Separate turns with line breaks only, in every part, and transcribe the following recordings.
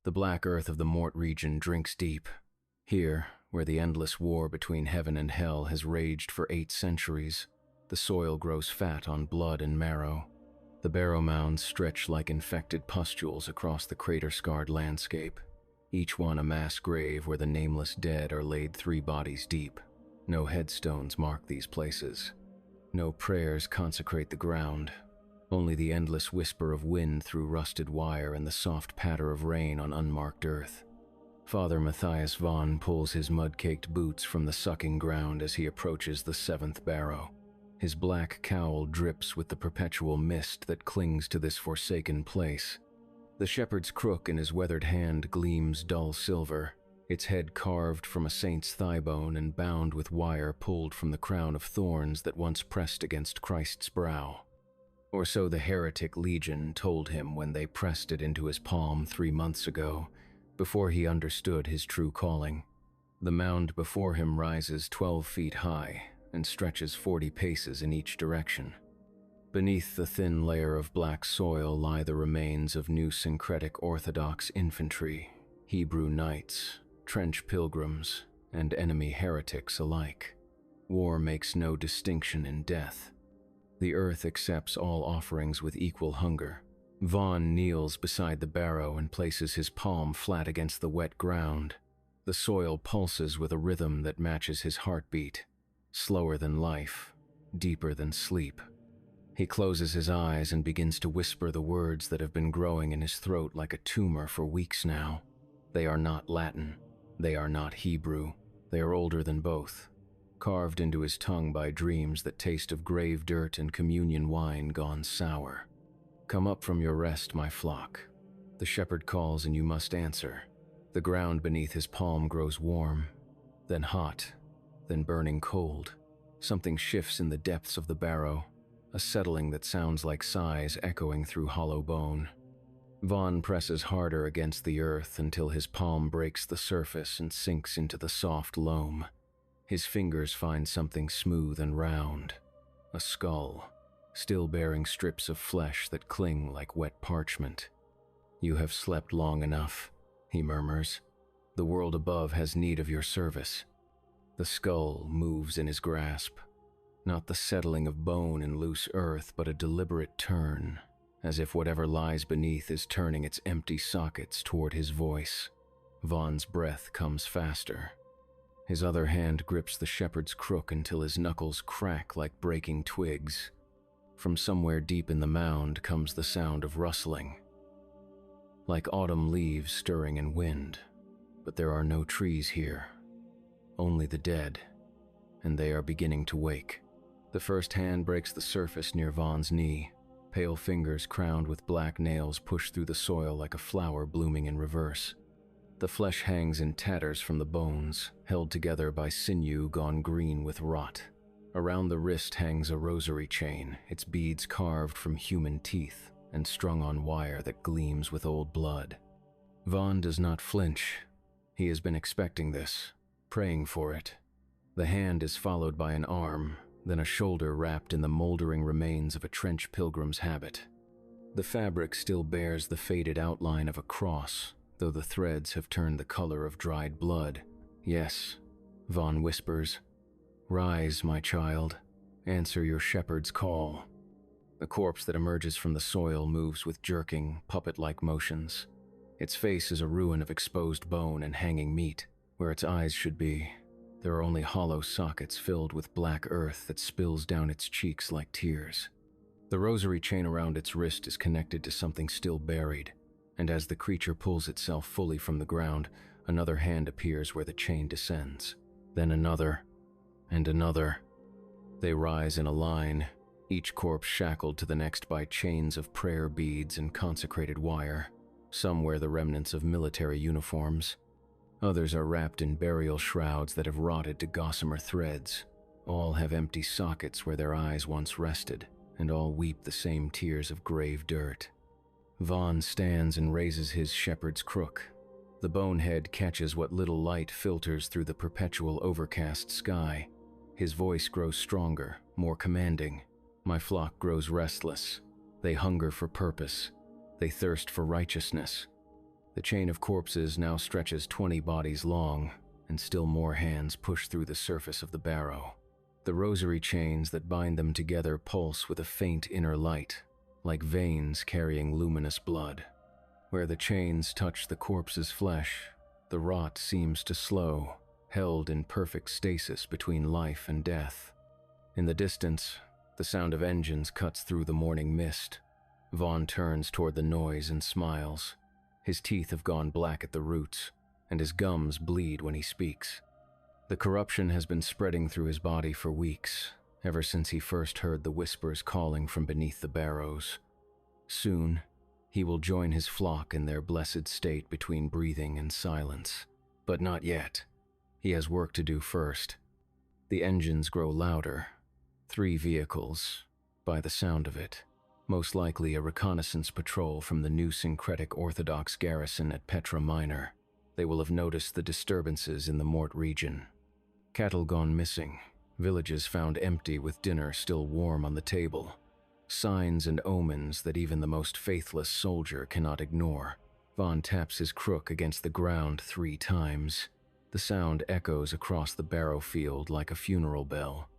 The black earth of the Mort region drinks deep. Here, where the endless war between heaven and hell has raged for 8 centuries, the soil grows fat on blood and marrow. The barrow mounds stretch like infected pustules across the crater-scarred landscape, each one a mass grave where the nameless dead are laid 3 bodies deep. No headstones mark these places. No prayers consecrate the ground. Only the endless whisper of wind through rusted wire and the soft patter of rain on unmarked earth. Father Matthias Vaughn pulls his mud-caked boots from the sucking ground as he approaches the 7th barrow. His black cowl drips with the perpetual mist that clings to this forsaken place. The shepherd's crook in his weathered hand gleams dull silver, its head carved from a saint's thigh bone and bound with wire pulled from the crown of thorns that once pressed against Christ's brow. Or so the heretic legion told him when they pressed it into his palm 3 months ago, before he understood his true calling. The mound before him rises 12 feet high and stretches 40 paces in each direction. Beneath the thin layer of black soil lie the remains of new syncretic Orthodox infantry, Hebrew knights, trench pilgrims, and enemy heretics alike. War makes no distinction in death. The earth accepts all offerings with equal hunger. Vaughn kneels beside the barrow and places his palm flat against the wet ground. The soil pulses with a rhythm that matches his heartbeat, slower than life, deeper than sleep. He closes his eyes and begins to whisper the words that have been growing in his throat like a tumor for weeks now. They are not Latin. They are not Hebrew. They are older than both, carved into his tongue by dreams that taste of grave dirt and communion wine gone sour. Come up from your rest, my flock. The shepherd calls and you must answer. The ground beneath his palm grows warm, then hot, then burning cold. Something shifts in the depths of the barrow, a settling that sounds like sighs echoing through hollow bone. Vaughn presses harder against the earth until his palm breaks the surface and sinks into the soft loam. His fingers find something smooth and round, a skull, still bearing strips of flesh that cling like wet parchment. You have slept long enough, he murmurs. The world above has need of your service. The skull moves in his grasp, not the settling of bone in loose earth, but a deliberate turn, as if whatever lies beneath is turning its empty sockets toward his voice. Vaughn's breath comes faster. His other hand grips the shepherd's crook until his knuckles crack like breaking twigs. From somewhere deep in the mound comes the sound of rustling, like autumn leaves stirring in wind. But there are no trees here, only the dead, and they are beginning to wake. The first hand breaks the surface near Vaughn's knee. Pale fingers crowned with black nails push through the soil like a flower blooming in reverse. The flesh hangs in tatters from the bones, held together by sinew gone green with rot. Around the wrist hangs a rosary chain, its beads carved from human teeth and strung on wire that gleams with old blood. Vaughn does not flinch. He has been expecting this, praying for it. The hand is followed by an arm, then a shoulder wrapped in the moldering remains of a trench pilgrim's habit. The fabric still bears the faded outline of a cross, though the threads have turned the color of dried blood. Yes, Vaughn whispers. Rise, my child. Answer your shepherd's call. The corpse that emerges from the soil moves with jerking, puppet-like motions. Its face is a ruin of exposed bone and hanging meat. Where its eyes should be, there are only hollow sockets filled with black earth that spills down its cheeks like tears. The rosary chain around its wrist is connected to something still buried, and as the creature pulls itself fully from the ground, another hand appears where the chain descends. Then another, and another. They rise in a line, each corpse shackled to the next by chains of prayer beads and consecrated wire. Some wear the remnants of military uniforms. Others are wrapped in burial shrouds that have rotted to gossamer threads. All have empty sockets where their eyes once rested, and all weep the same tears of grave dirt. Vaughn stands and raises his shepherd's crook. The bonehead catches what little light filters through the perpetual overcast sky. His voice grows stronger, more commanding. My flock grows restless. They hunger for purpose. They thirst for righteousness. The chain of corpses now stretches 20 bodies long, and still more hands push through the surface of the barrow. The rosary chains that bind them together pulse with a faint inner light, like veins carrying luminous blood. Where the chains touch the corpse's flesh, the rot seems to slow, held in perfect stasis between life and death. In the distance, the sound of engines cuts through the morning mist. Vaughn turns toward the noise and smiles. His teeth have gone black at the roots, and his gums bleed when he speaks. The corruption has been spreading through his body for weeks, ever since he first heard the whispers calling from beneath the barrows. Soon, he will join his flock in their blessed state between breathing and silence. But not yet. He has work to do first. The engines grow louder. 3 vehicles, by the sound of it. Most likely a reconnaissance patrol from the new syncretic Orthodox garrison at Petra Minor. They will have noticed the disturbances in the Mort region. Cattle gone missing, villages found empty with dinner still warm on the table. Signs and omens that even the most faithless soldier cannot ignore. Vaughn taps his crook against the ground 3 times. The sound echoes across the barrow field like a funeral bell.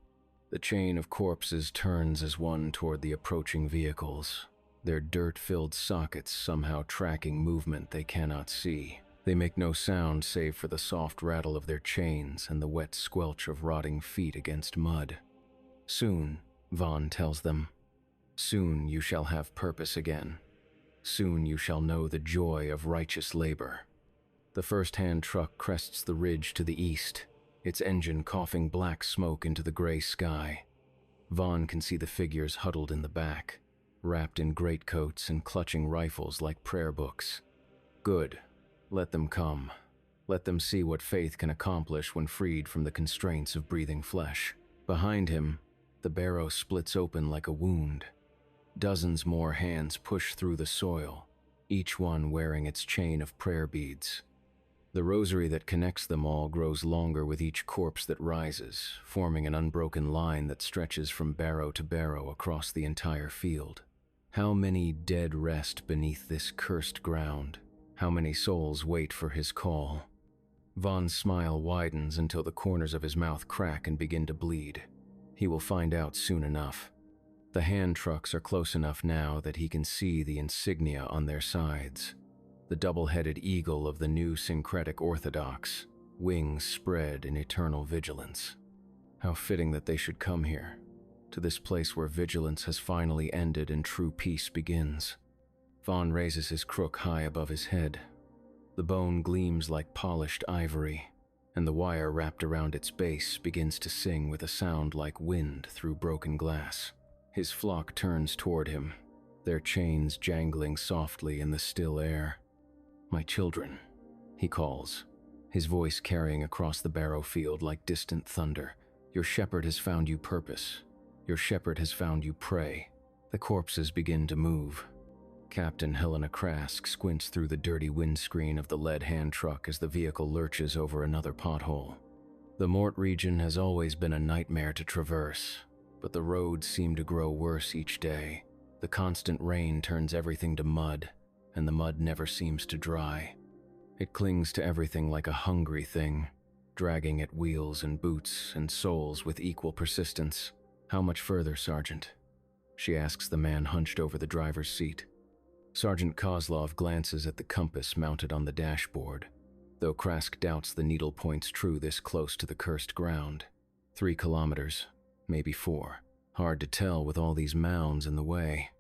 The chain of corpses turns as one toward the approaching vehicles, their dirt-filled sockets somehow tracking movement they cannot see. They make no sound save for the soft rattle of their chains and the wet squelch of rotting feet against mud. Soon, Vaughn tells them, soon you shall have purpose again. Soon you shall know the joy of righteous labor. The first-hand truck crests the ridge to the east, its engine coughing black smoke into the gray sky. Vaughn can see the figures huddled in the back, wrapped in greatcoats and clutching rifles like prayer books. Good. Let them come. Let them see what faith can accomplish when freed from the constraints of breathing flesh. Behind him, the barrow splits open like a wound. Dozens more hands push through the soil, each one wearing its chain of prayer beads. The rosary that connects them all grows longer with each corpse that rises, forming an unbroken line that stretches from barrow to barrow across the entire field. How many dead rest beneath this cursed ground? How many souls wait for his call? Vaughn's smile widens until the corners of his mouth crack and begin to bleed. He will find out soon enough. The hand trucks are close enough now that he can see the insignia on their sides. The double-headed eagle of the new syncretic Orthodox, wings spread in eternal vigilance. How fitting that they should come here, to this place where vigilance has finally ended and true peace begins. Vaughn raises his crook high above his head. The bone gleams like polished ivory, and the wire wrapped around its base begins to sing with a sound like wind through broken glass. His flock turns toward him, their chains jangling softly in the still air. "My children," he calls, his voice carrying across the barrow field like distant thunder. "Your shepherd has found you purpose. Your shepherd has found you prey." The corpses begin to move. Captain Helena Krask squints through the dirty windscreen of the lead hand truck as the vehicle lurches over another pothole. The Mort region has always been a nightmare to traverse, but the roads seem to grow worse each day. The constant rain turns everything to mud, and the mud never seems to dry. It clings to everything like a hungry thing, dragging at wheels and boots and soles with equal persistence. "How much further, Sergeant?" she asks the man hunched over the driver's seat. Sergeant Kozlov glances at the compass mounted on the dashboard, though Krask doubts the needle points true this close to the cursed ground. 3 kilometers, maybe 4. Hard to tell with all these mounds in the way.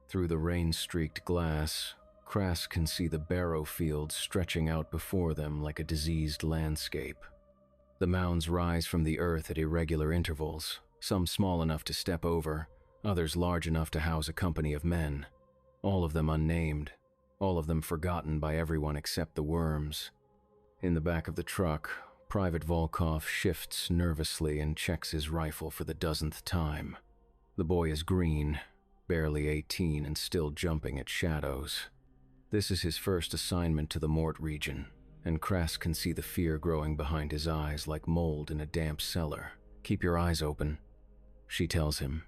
Through the rain-streaked glass, Krask can see the barrow fields stretching out before them like a diseased landscape. The mounds rise from the earth at irregular intervals, some small enough to step over, others large enough to house a company of men. All of them unnamed, all of them forgotten by everyone except the worms. In the back of the truck, Private Volkov shifts nervously and checks his rifle for the dozenth time. The boy is green, barely 18 and still jumping at shadows. This is his first assignment to the Mort region, and Krask can see the fear growing behind his eyes like mold in a damp cellar. "Keep your eyes open," she tells him.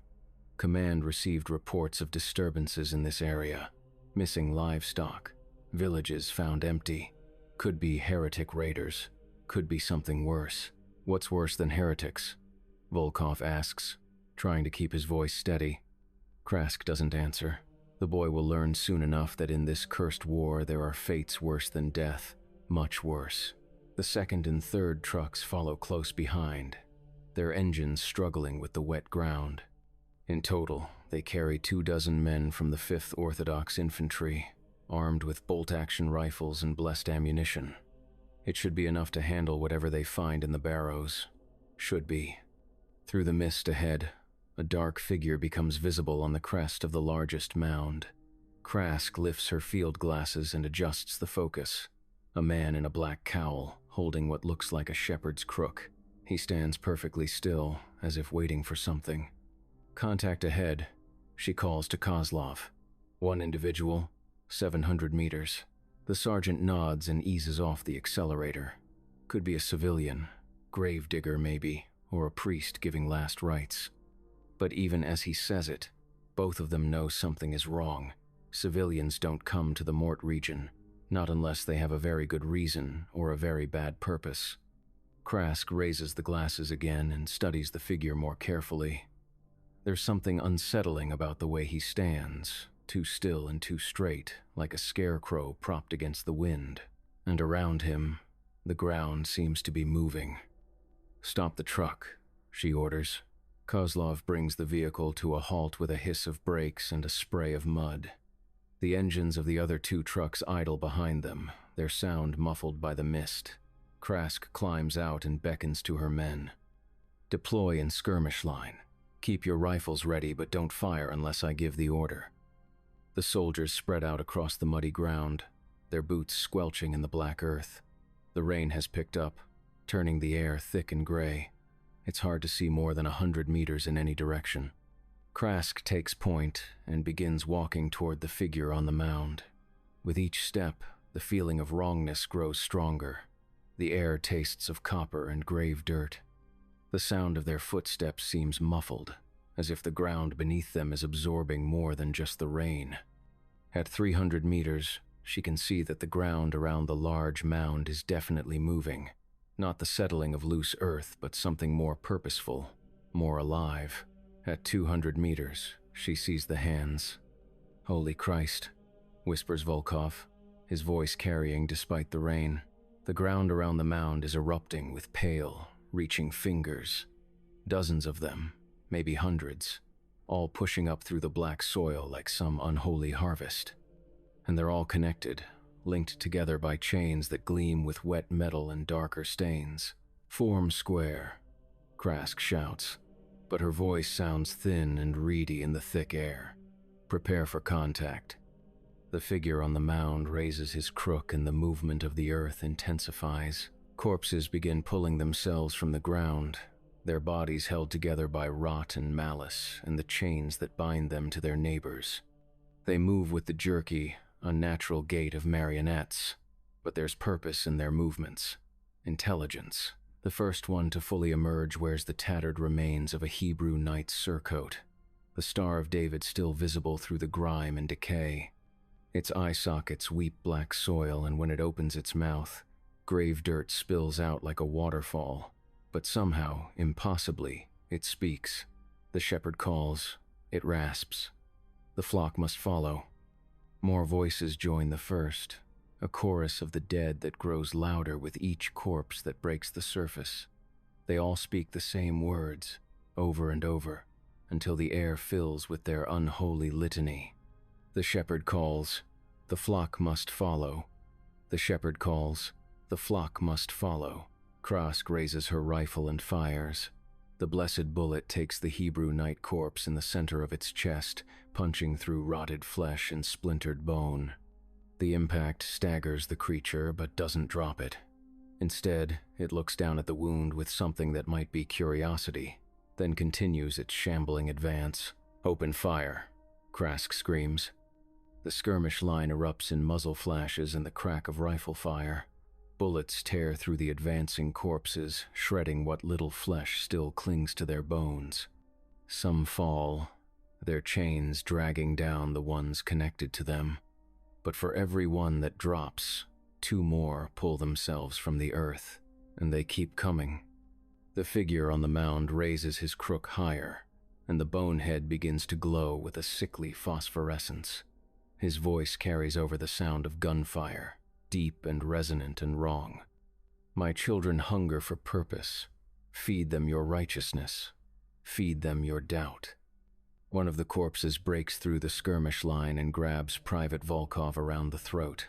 Command received reports of disturbances in this area, missing livestock, Villages found empty. Could be heretic raiders. Could be something worse. What's worse than heretics? Volkov asks, trying to keep his voice steady. Krask doesn't answer. The boy will learn soon enough that in this cursed war there are fates worse than death, much worse. The second and third trucks follow close behind, their engines struggling with the wet ground. In total, they carry 24 men from the 5th Orthodox Infantry, armed with bolt-action rifles and blessed ammunition. It should be enough to handle whatever they find in the barrows. Should be. Through the mist ahead, a dark figure becomes visible on the crest of the largest mound. Krask lifts her field glasses and adjusts the focus. A man in a black cowl, holding what looks like a shepherd's crook. He stands perfectly still, as if waiting for something. Contact ahead, she calls to Kozlov. One individual, 700 meters. The sergeant nods and eases off the accelerator. Could be a civilian, gravedigger maybe, or a priest giving last rites. But even as he says it, both of them know something is wrong. Civilians don't come to the Mort region, not unless they have a very good reason or a very bad purpose. Krask raises the glasses again and studies the figure more carefully. There's something unsettling about the way he stands, too still and too straight, like a scarecrow propped against the wind. And around him, the ground seems to be moving. "Stop the truck," she orders. Kozlov brings the vehicle to a halt with a hiss of brakes and a spray of mud. The engines of the other 2 trucks idle behind them, their sound muffled by the mist. Krask climbs out and beckons to her men. "Deploy in skirmish line. Keep your rifles ready, but don't fire unless I give the order." The soldiers spread out across the muddy ground, their boots squelching in the black earth. The rain has picked up, turning the air thick and gray. It's hard to see more than 100 meters in any direction. Krask takes point and begins walking toward the figure on the mound. With each step, the feeling of wrongness grows stronger. The air tastes of copper and grave dirt. The sound of their footsteps seems muffled, as if the ground beneath them is absorbing more than just the rain. At 300 meters, she can see that the ground around the large mound is definitely moving. Not the settling of loose earth, but something more purposeful, more alive. At 200 meters, she sees the hands. "Holy Christ," whispers Volkov, his voice carrying despite the rain. The ground around the mound is erupting with pale, reaching fingers. Dozens of them, maybe hundreds, all pushing up through the black soil like some unholy harvest. And they're all connected, linked together by chains that gleam with wet metal and darker stains. "Form square," Krask shouts, but her voice sounds thin and reedy in the thick air. "Prepare for contact." The figure on the mound raises his crook and the movement of the earth intensifies. Corpses begin pulling themselves from the ground, their bodies held together by rot and malice and the chains that bind them to their neighbors. They move with the jerky, unnatural gait of marionettes, but there's purpose in their movements. Intelligence. The first one to fully emerge wears the tattered remains of a Hebrew knight's surcoat, the Star of David still visible through the grime and decay. Its eye sockets weep black soil, and when it opens its mouth, grave dirt spills out like a waterfall. But somehow, impossibly, it speaks. The shepherd calls, it rasps. The flock must follow. More voices join the first, a chorus of the dead that grows louder with each corpse that breaks the surface. They all speak the same words, over and over, until the air fills with their unholy litany. The shepherd calls, the flock must follow. The shepherd calls, the flock must follow. Krask raises her rifle and fires. The blessed bullet takes the Hebrew knight corpse in the center of its chest, punching through rotted flesh and splintered bone. The impact staggers the creature but doesn't drop it. Instead, it looks down at the wound with something that might be curiosity, then continues its shambling advance. "Open fire," Krask screams. The skirmish line erupts in muzzle flashes and the crack of rifle fire. Bullets tear through the advancing corpses, shredding what little flesh still clings to their bones. Some fall, their chains dragging down the ones connected to them. But for every one that drops, 2 more pull themselves from the earth, and they keep coming. The figure on the mound raises his crook higher, and the bonehead begins to glow with a sickly phosphorescence. His voice carries over the sound of gunfire, deep and resonant and wrong. My children hunger for purpose. Feed them your righteousness. Feed them your doubt. One of the corpses breaks through the skirmish line and grabs Private Volkov around the throat.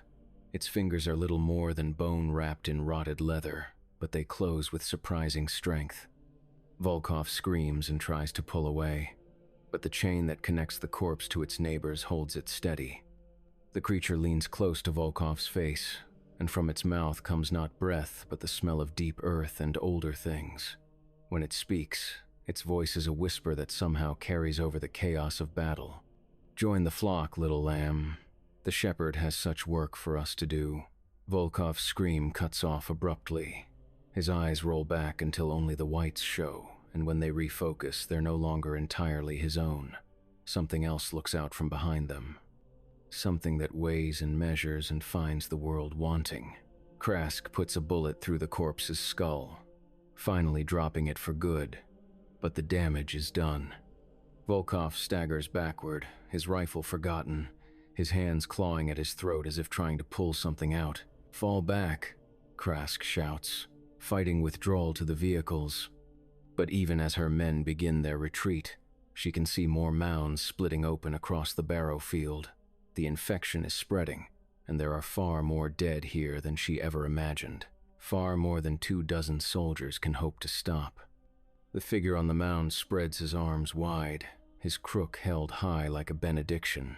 Its fingers are little more than bone wrapped in rotted leather, but they close with surprising strength. Volkov screams and tries to pull away, but the chain that connects the corpse to its neighbors holds it steady. The creature leans close to Volkov's face, and from its mouth comes not breath but the smell of deep earth and older things. When it speaks, its voice is a whisper that somehow carries over the chaos of battle. Join the flock, little lamb. The shepherd has such work for us to do. Volkov's scream cuts off abruptly. His eyes roll back until only the whites show, and when they refocus, they're no longer entirely his own. Something else looks out from behind them. Something that weighs and measures and finds the world wanting. Krask puts a bullet through the corpse's skull, finally dropping it for good. But the damage is done. Volkov staggers backward, his rifle forgotten, his hands clawing at his throat as if trying to pull something out. Fall back, Krask shouts, fighting withdrawal to the vehicles. But even as her men begin their retreat, she can see more mounds splitting open across the barrow field. The infection is spreading, and there are far more dead here than she ever imagined. Far more than 24 soldiers can hope to stop. The figure on the mound spreads his arms wide, his crook held high like a benediction.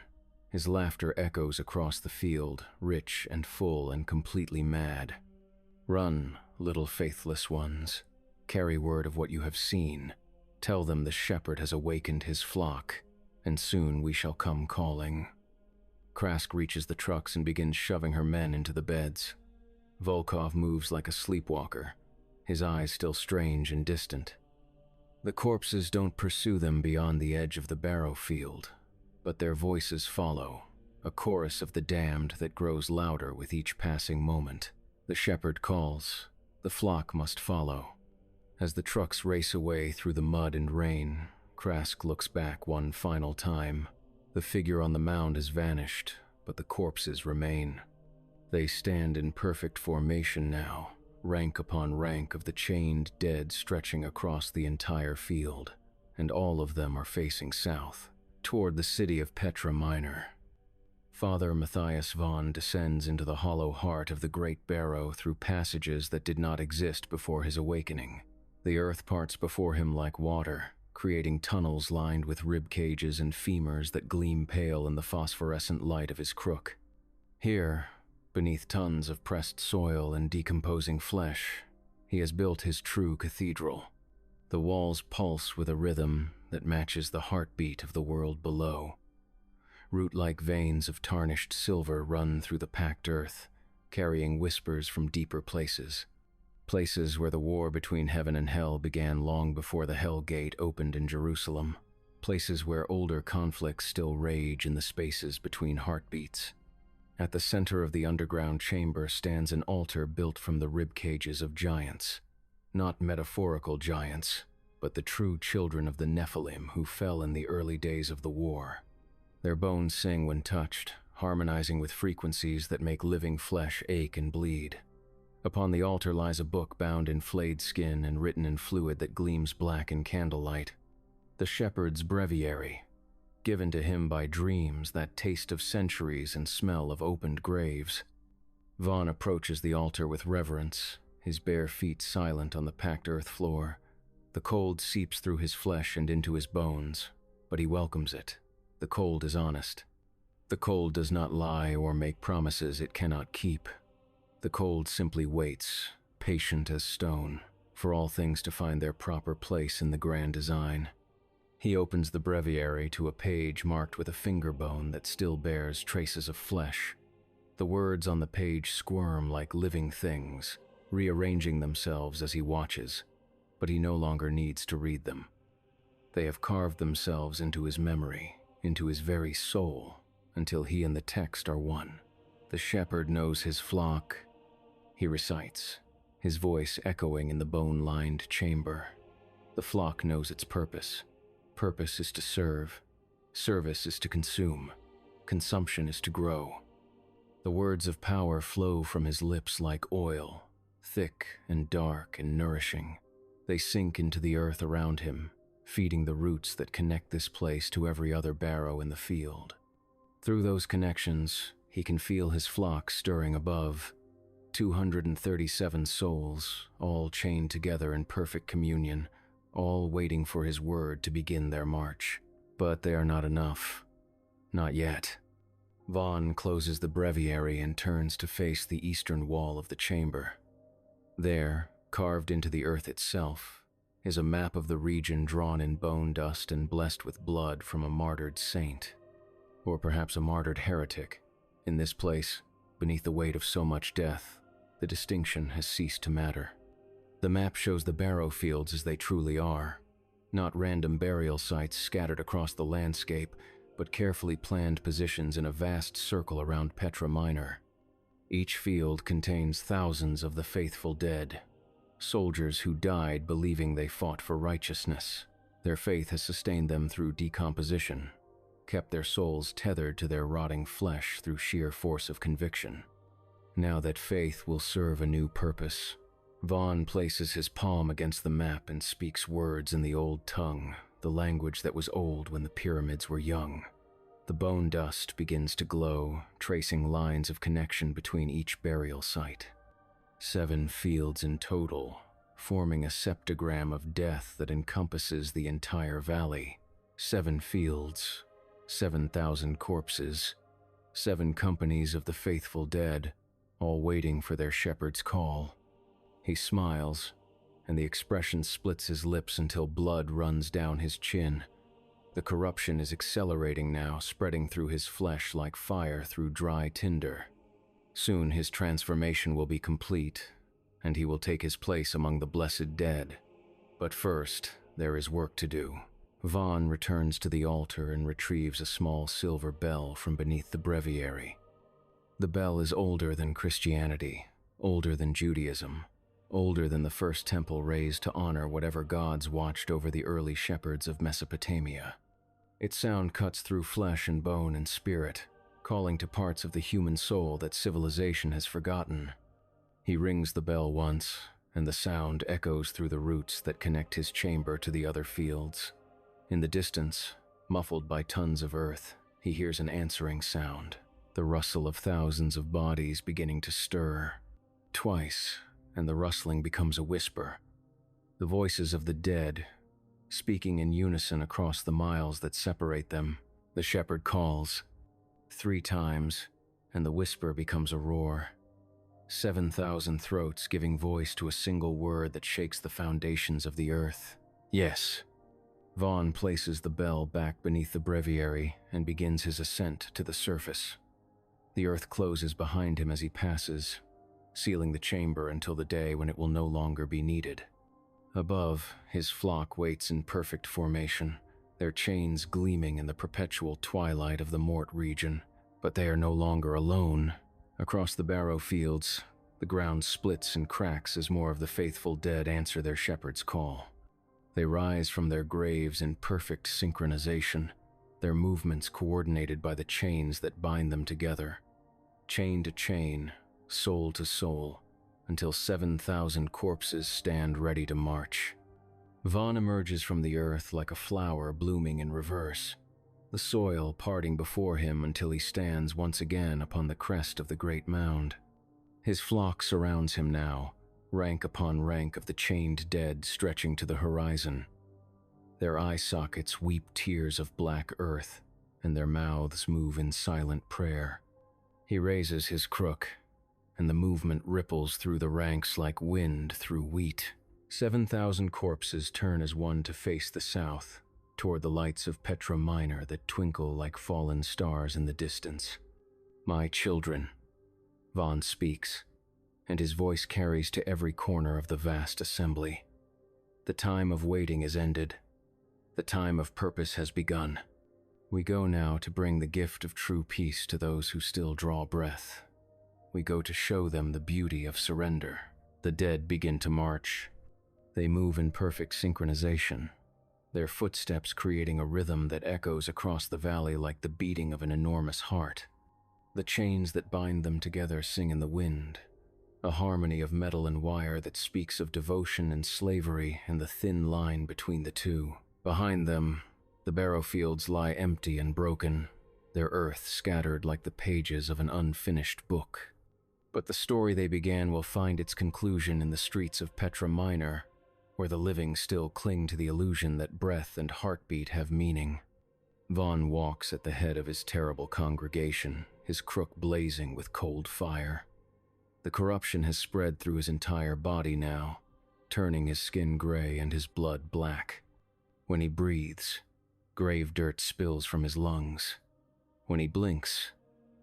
His laughter echoes across the field, rich and full and completely mad. Run, little faithless ones. Carry word of what you have seen. Tell them the shepherd has awakened his flock, and soon we shall come calling. Krask reaches the trucks and begins shoving her men into the beds. Volkov moves like a sleepwalker, his eyes still strange and distant. The corpses don't pursue them beyond the edge of the barrow field, but their voices follow, a chorus of the damned that grows louder with each passing moment. The shepherd calls, the flock must follow. As the trucks race away through the mud and rain, Krask looks back one final time. The figure on the mound has vanished, but the corpses remain. They stand in perfect formation now, rank upon rank of the chained dead stretching across the entire field, and all of them are facing south, toward the city of Petra Minor. Father Matthias Vaughn descends into the hollow heart of the great barrow through passages that did not exist before his awakening. The earth parts before him like water, creating tunnels lined with rib cages and femurs that gleam pale in the phosphorescent light of his crook. Here, beneath tons of pressed soil and decomposing flesh, he has built his true cathedral. The walls pulse with a rhythm that matches the heartbeat of the world below. Root-like veins of tarnished silver run through the packed earth, carrying whispers from deeper places. Places where the war between heaven and hell began long before the Hell Gate opened in Jerusalem. Places where older conflicts still rage in the spaces between heartbeats. At the center of the underground chamber stands an altar built from the rib cages of giants. Not metaphorical giants, but the true children of the Nephilim who fell in the early days of the war. Their bones sing when touched, harmonizing with frequencies that make living flesh ache and bleed. Upon the altar lies a book bound in flayed skin and written in fluid that gleams black in candlelight. The shepherd's breviary, given to him by dreams that taste of centuries and smell of opened graves. Vaughn approaches the altar with reverence, his bare feet silent on the packed earth floor. The cold seeps through his flesh and into his bones, but he welcomes it. The cold is honest. The cold does not lie or make promises it cannot keep. The cold simply waits, patient as stone, for all things to find their proper place in the grand design. He opens the breviary to a page marked with a finger bone that still bears traces of flesh. The words on the page squirm like living things, rearranging themselves as he watches, but he no longer needs to read them. They have carved themselves into his memory, into his very soul, until he and the text are one. The shepherd knows his flock, he recites, his voice echoing in the bone-lined chamber. The flock knows its purpose. Purpose is to serve. Service is to consume. Consumption is to grow. The words of power flow from his lips like oil, thick and dark and nourishing. They sink into the earth around him, feeding the roots that connect this place to every other barrow in the field. Through those connections, he can feel his flock stirring above. 237 souls, all chained together in perfect communion, all waiting for his word to begin their march. But they are not enough. Not yet. Vaughn closes the breviary and turns to face the eastern wall of the chamber. There, carved into the earth itself, is a map of the region drawn in bone dust and blessed with blood from a martyred saint. Or perhaps a martyred heretic. In this place, beneath the weight of so much death, the distinction has ceased to matter. The map shows the barrow fields as they truly are, not random burial sites scattered across the landscape, but carefully planned positions in a vast circle around Petra Minor. Each field contains thousands of the faithful dead, soldiers who died believing they fought for righteousness. Their faith has sustained them through decomposition, kept their souls tethered to their rotting flesh through sheer force of conviction. Now that faith will serve a new purpose, Vaughn places his palm against the map and speaks words in the old tongue, the language that was old when the pyramids were young. The bone dust begins to glow, tracing lines of connection between each burial site. 7 fields in total, forming a septagram of death that encompasses the entire valley. 7 fields, 7,000 corpses, 7 companies of the faithful dead, all waiting for their shepherd's call. He smiles, and the expression splits his lips until blood runs down his chin. The corruption is accelerating now, spreading through his flesh like fire through dry tinder. Soon his transformation will be complete, and he will take his place among the blessed dead. But first, there is work to do. Vaughn returns to the altar and retrieves a small silver bell from beneath the breviary. The bell is older than Christianity, older than Judaism, older than the first temple raised to honor whatever gods watched over the early shepherds of Mesopotamia. Its sound cuts through flesh and bone and spirit, calling to parts of the human soul that civilization has forgotten. He rings the bell once, and the sound echoes through the roots that connect his chamber to the other fields. In the distance, muffled by tons of earth, he hears an answering sound, the rustle of thousands of bodies beginning to stir. Twice, and the rustling becomes a whisper. The voices of the dead, speaking in unison across the miles that separate them. The shepherd calls 3 times, and the whisper becomes a roar. 7,000 throats giving voice to a single word that shakes the foundations of the earth. Yes. Vaughn places the bell back beneath the breviary and begins his ascent to the surface. The earth closes behind him as he passes, sealing the chamber until the day when it will no longer be needed. Above, his flock waits in perfect formation, their chains gleaming in the perpetual twilight of the Mort region. But they are no longer alone. Across the barrow fields, the ground splits and cracks as more of the faithful dead answer their shepherd's call. They rise from their graves in perfect synchronization, their movements coordinated by the chains that bind them together. Chain to chain, soul to soul, until 7,000 corpses stand ready to march. Vaughn emerges from the earth like a flower blooming in reverse, the soil parting before him until he stands once again upon the crest of the great mound. His flock surrounds him now, rank upon rank of the chained dead stretching to the horizon. Their eye sockets weep tears of black earth, and their mouths move in silent prayer. He raises his crook, and the movement ripples through the ranks like wind through wheat. 7,000 corpses turn as one to face the south, toward the lights of Petra Minor that twinkle like fallen stars in the distance. My children, Vaughn speaks, and his voice carries to every corner of the vast assembly. The time of waiting is ended. The time of purpose has begun. We go now to bring the gift of true peace to those who still draw breath. We go to show them the beauty of surrender. The dead begin to march. They move in perfect synchronization, their footsteps creating a rhythm that echoes across the valley like the beating of an enormous heart. The chains that bind them together sing in the wind, a harmony of metal and wire that speaks of devotion and slavery and the thin line between the two. Behind them, the barrow fields lie empty and broken, their earth scattered like the pages of an unfinished book. But the story they began will find its conclusion in the streets of Petra Minor, where the living still cling to the illusion that breath and heartbeat have meaning. Vaughn walks at the head of his terrible congregation, his crook blazing with cold fire. The corruption has spread through his entire body now, turning his skin gray and his blood black. When he breathes, grave dirt spills from his lungs. When he blinks,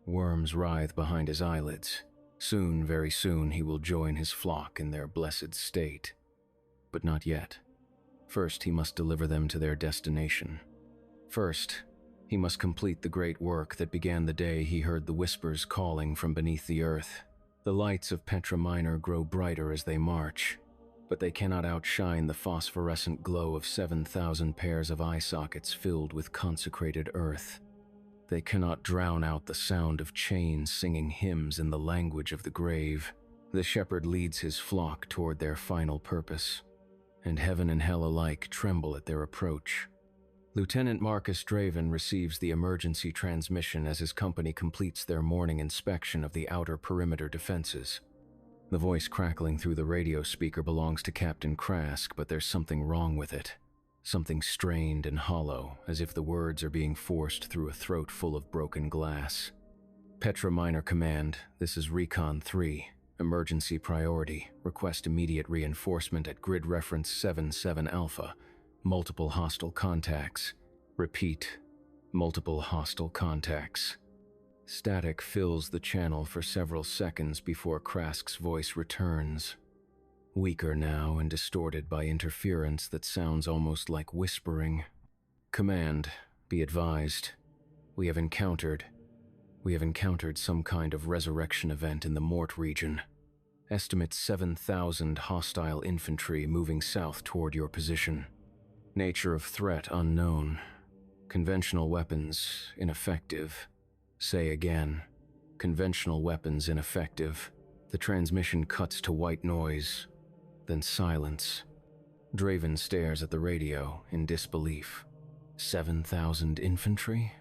worms writhe behind his eyelids. Soon, very soon, he will join his flock in their blessed state. But not yet. First, he must deliver them to their destination. First, he must complete the great work that began the day he heard the whispers calling from beneath the earth. The lights of Petra Minor grow brighter as they march, but they cannot outshine the phosphorescent glow of 7,000 pairs of eye sockets filled with consecrated earth. They cannot drown out the sound of chains singing hymns in the language of the grave. The shepherd leads his flock toward their final purpose, and heaven and hell alike tremble at their approach. Lieutenant Marcus Draven receives the emergency transmission as his company completes their morning inspection of the outer perimeter defenses. The voice crackling through the radio speaker belongs to Captain Krask, but there's something wrong with it. Something strained and hollow, as if the words are being forced through a throat full of broken glass. Petra Minor Command, this is Recon 3. Emergency priority. Request immediate reinforcement at grid reference 77 Alpha. Multiple hostile contacts. Repeat, multiple hostile contacts. Static fills the channel for several seconds before Krask's voice returns. Weaker now and distorted by interference that sounds almost like whispering. Command, be advised. We have encountered some kind of resurrection event in the Mort region. Estimate 7,000 hostile infantry moving south toward your position. Nature of threat unknown. Conventional weapons ineffective. Say again. Conventional weapons ineffective. The transmission cuts to white noise, then silence. Draven stares at the radio in disbelief. 7,000 infantry?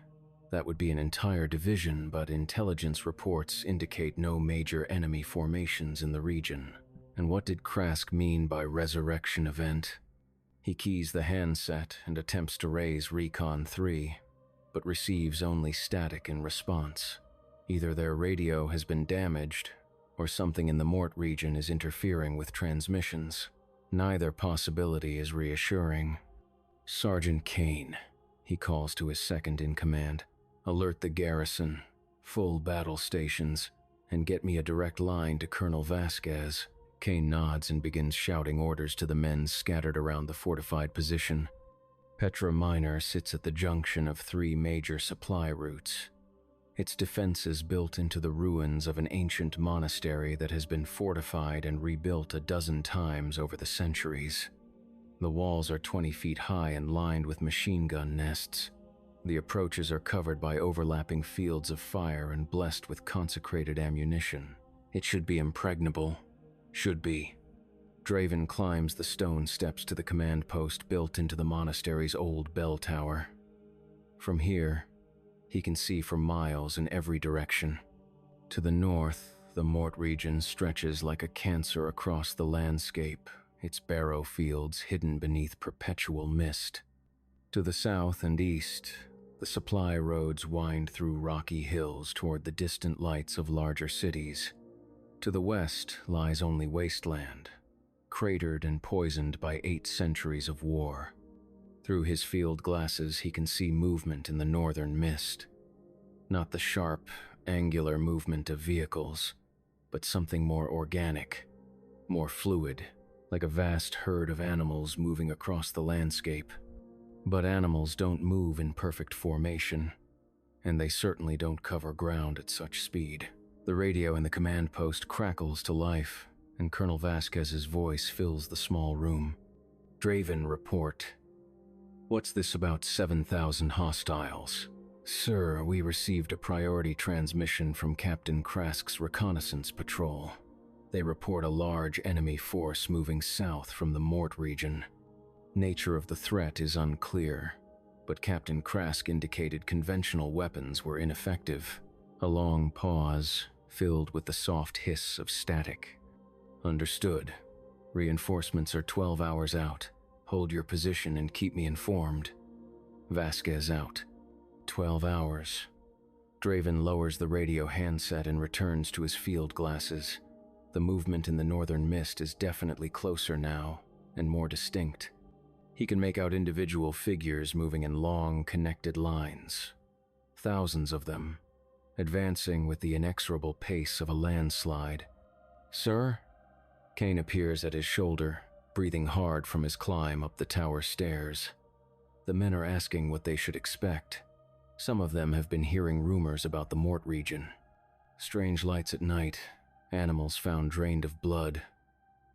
That would be an entire division, but intelligence reports indicate no major enemy formations in the region. And what did Krask mean by resurrection event? He keys the handset and attempts to raise Recon 3, but receives only static in response. Either their radio has been damaged, or something in the Mort region is interfering with transmissions. Neither possibility is reassuring. Sergeant Kane, he calls to his second in command. Alert the garrison, full battle stations, and get me a direct line to Colonel Vasquez. Kane nods and begins shouting orders to the men scattered around the fortified position. Petra Minor sits at the junction of three major supply routes. Its defenses built into the ruins of an ancient monastery that has been fortified and rebuilt a dozen times over the centuries. The walls are 20 feet high and lined with machine gun nests. The approaches are covered by overlapping fields of fire and blessed with consecrated ammunition. It should be impregnable. Should be. Draven climbs the stone steps to the command post built into the monastery's old bell tower. From here, he can see for miles in every direction. To the north, the Mort region stretches like a cancer across the landscape, its barrow fields hidden beneath perpetual mist. To the south and east, the supply roads wind through rocky hills toward the distant lights of larger cities. To the west lies only wasteland, cratered and poisoned by 8 centuries of war. Through his field glasses, he can see movement in the northern mist. Not the sharp, angular movement of vehicles, but something more organic, more fluid, like a vast herd of animals moving across the landscape. But animals don't move in perfect formation, and they certainly don't cover ground at such speed. The radio in the command post crackles to life, and Colonel Vasquez's voice fills the small room. Draven, report. What's this about 7,000 hostiles? Sir, we received a priority transmission from Captain Krask's Reconnaissance patrol. They report a large enemy force moving south from the Mort region. Nature of the threat is unclear, but Captain Krask indicated conventional weapons were ineffective. A long pause, filled with the soft hiss of static. Understood. Reinforcements are 12 hours out. Hold your position and keep me informed. Vasquez out. 12 hours. Draven lowers the radio handset and returns to his field glasses. The movement in the northern mist is definitely closer now, and more distinct. He can make out individual figures moving in long, connected lines. Thousands of them, advancing with the inexorable pace of a landslide. Sir? Kane appears at his shoulder, breathing hard from his climb up the tower stairs. The men are asking what they should expect. Some of them have been hearing rumors about the Mort region. Strange lights at night, animals found drained of blood,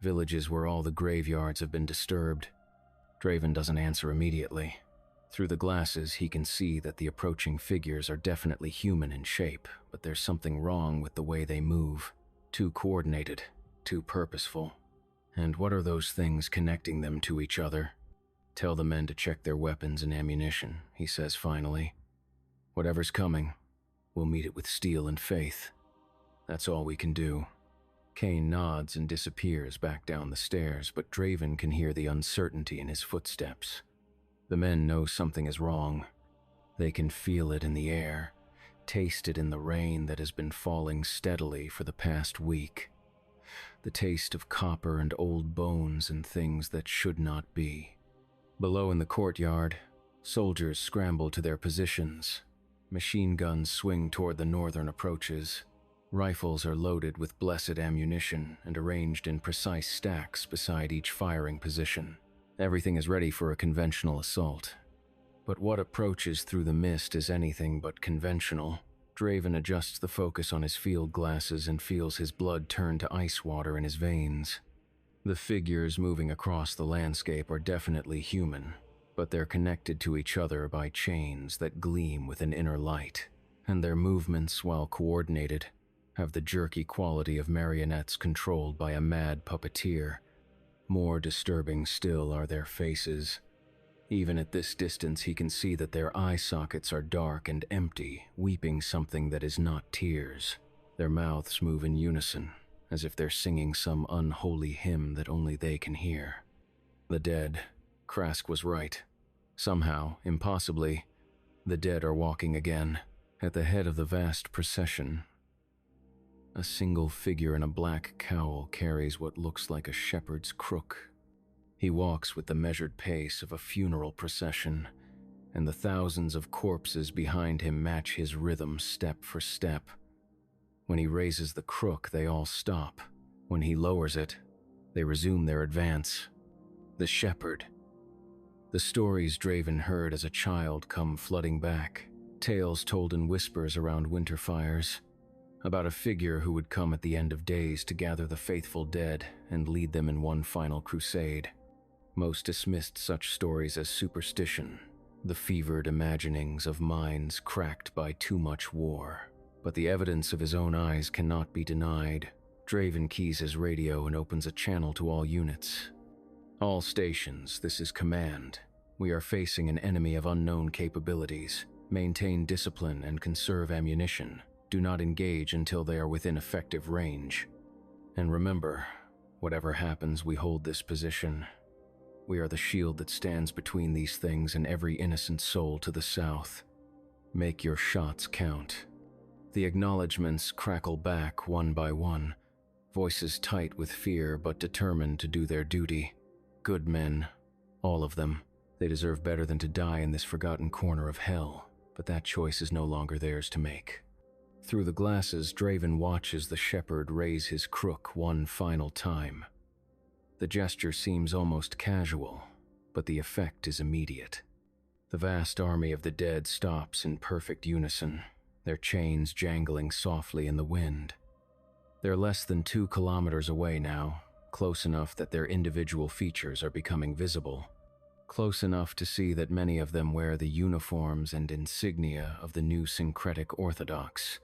villages where all the graveyards have been disturbed. Draven doesn't answer immediately. Through the glasses, he can see that the approaching figures are definitely human in shape, but there's something wrong with the way they move. Too coordinated, too purposeful. And what are those things connecting them to each other? Tell the men to check their weapons and ammunition, he says finally. Whatever's coming, we'll meet it with steel and faith. That's all we can do. Kane nods and disappears back down the stairs, but Draven can hear the uncertainty in his footsteps. The men know something is wrong. They can feel it in the air, taste it in the rain that has been falling steadily for the past week. The taste of copper and old bones and things that should not be. Below in the courtyard, soldiers scramble to their positions. Machine guns swing toward the northern approaches. Rifles are loaded with blessed ammunition and arranged in precise stacks beside each firing position. Everything is ready for a conventional assault. But what approaches through the mist is anything but conventional. Draven adjusts the focus on his field glasses and feels his blood turn to ice water in his veins. The figures moving across the landscape are definitely human, but they're connected to each other by chains that gleam with an inner light, and their movements, while coordinated, have the jerky quality of marionettes controlled by a mad puppeteer. More disturbing still are their faces. Even at this distance, he can see that their eye sockets are dark and empty, weeping something that is not tears. Their mouths move in unison, as if they're singing some unholy hymn that only they can hear. The dead. Krask was right. Somehow, impossibly, the dead are walking again. At the head of the vast procession, a single figure in a black cowl carries what looks like a shepherd's crook. He walks with the measured pace of a funeral procession, and the thousands of corpses behind him match his rhythm step for step. When he raises the crook, they all stop. When he lowers it, they resume their advance. The shepherd. The stories Draven heard as a child come flooding back, tales told in whispers around winter fires, about a figure who would come at the end of days to gather the faithful dead and lead them in one final crusade. Most dismissed such stories as superstition, the fevered imaginings of minds cracked by too much war. But the evidence of his own eyes cannot be denied. Draven keys his radio and opens a channel to all units. All stations, this is command. We are facing an enemy of unknown capabilities. Maintain discipline and conserve ammunition. Do not engage until they are within effective range. And remember, whatever happens, we hold this position. We are the shield that stands between these things and every innocent soul to the south. Make your shots count. The acknowledgements crackle back one by one, voices tight with fear but determined to do their duty. Good men, all of them. They deserve better than to die in this forgotten corner of hell, but that choice is no longer theirs to make. Through the glasses, Draven watches the shepherd raise his crook one final time. The gesture seems almost casual, but the effect is immediate. The vast army of the dead stops in perfect unison, their chains jangling softly in the wind. They're less than 2 kilometers away now, close enough that their individual features are becoming visible. Close enough to see that many of them wear the uniforms and insignia of the new syncretic Orthodox.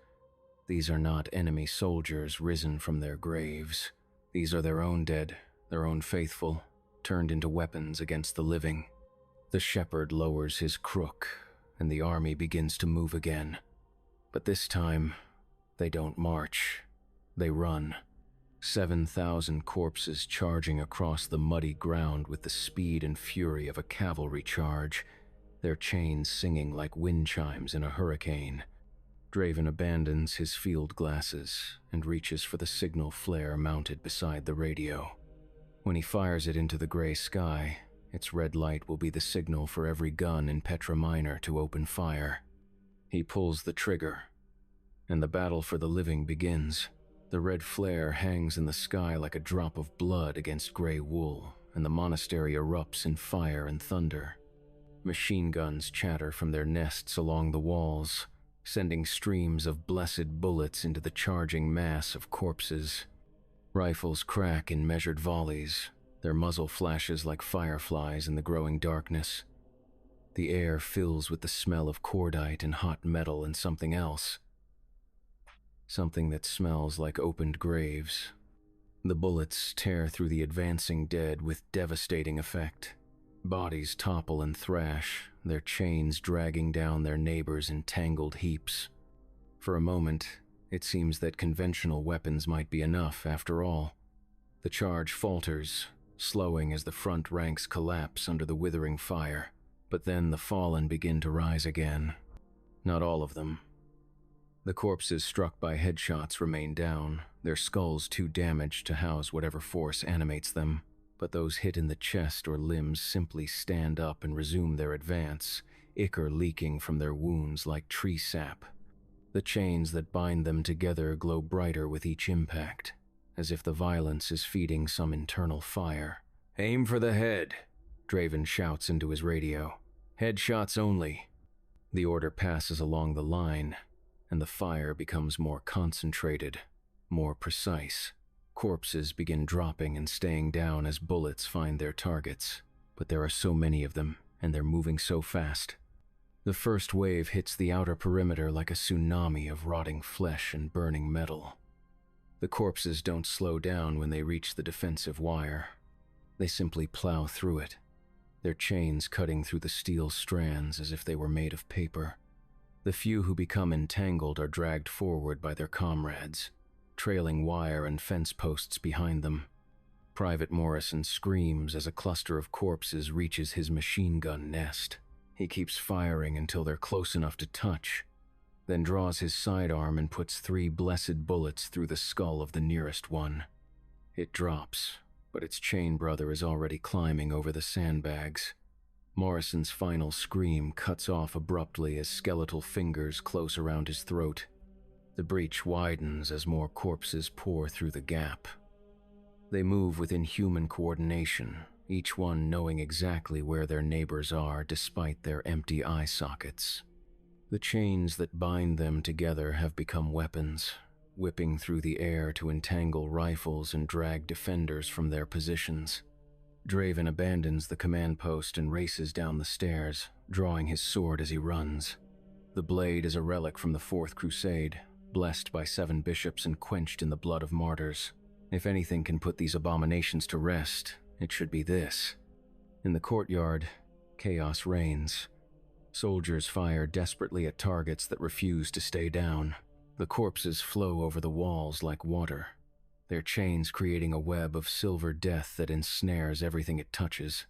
These are not enemy soldiers risen from their graves. These are their own dead, their own faithful, turned into weapons against the living. The shepherd lowers his crook, and the army begins to move again. But this time, they don't march. They run. 7,000 corpses charging across the muddy ground with the speed and fury of a cavalry charge, their chains singing like wind chimes in a hurricane. Draven abandons his field glasses and reaches for the signal flare mounted beside the radio. When he fires it into the gray sky, its red light will be the signal for every gun in Petra Minor to open fire. He pulls the trigger, and the battle for the living begins. The red flare hangs in the sky like a drop of blood against gray wool, and the monastery erupts in fire and thunder. Machine guns chatter from their nests along the walls, sending streams of blessed bullets into the charging mass of corpses. Rifles crack in measured volleys, their muzzle flashes like fireflies in the growing darkness. The air fills with the smell of cordite and hot metal and something else. Something that smells like opened graves. The bullets tear through the advancing dead with devastating effect. Bodies topple and thrash, their chains dragging down their neighbors in tangled heaps. For a moment, it seems that conventional weapons might be enough after all. The charge falters, slowing as the front ranks collapse under the withering fire. But then the fallen begin to rise again. Not all of them. The corpses struck by headshots remain down, their skulls too damaged to house whatever force animates them. But those hit in the chest or limbs simply stand up and resume their advance, ichor leaking from their wounds like tree sap. The chains that bind them together glow brighter with each impact, as if the violence is feeding some internal fire. "Aim for the head," Draven shouts into his radio. "Headshots only." The order passes along the line, and the fire becomes more concentrated, more precise. Corpses begin dropping and staying down as bullets find their targets, but there are so many of them, and they're moving so fast. The first wave hits the outer perimeter like a tsunami of rotting flesh and burning metal. The corpses don't slow down when they reach the defensive wire. They simply plow through it, their chains cutting through the steel strands as if they were made of paper. The few who become entangled are dragged forward by their comrades, trailing wire and fence posts behind them. Private Morrison screams as a cluster of corpses reaches his machine gun nest. He keeps firing until they're close enough to touch, then draws his sidearm and puts 3 blessed bullets through the skull of the nearest one. It drops, but its chain brother is already climbing over the sandbags. Morrison's final scream cuts off abruptly as skeletal fingers close around his throat. The breach widens as more corpses pour through the gap. They move with inhuman coordination, each one knowing exactly where their neighbors are despite their empty eye sockets. The chains that bind them together have become weapons, whipping through the air to entangle rifles and drag defenders from their positions. Draven abandons the command post and races down the stairs, drawing his sword as he runs. The blade is a relic from the 4th Crusade, blessed by 7 bishops and quenched in the blood of martyrs. If anything can put these abominations to rest, it should be this. In the courtyard, chaos reigns. Soldiers fire desperately at targets that refuse to stay down. The corpses flow over the walls like water, their chains creating a web of silver death that ensnares everything it touches.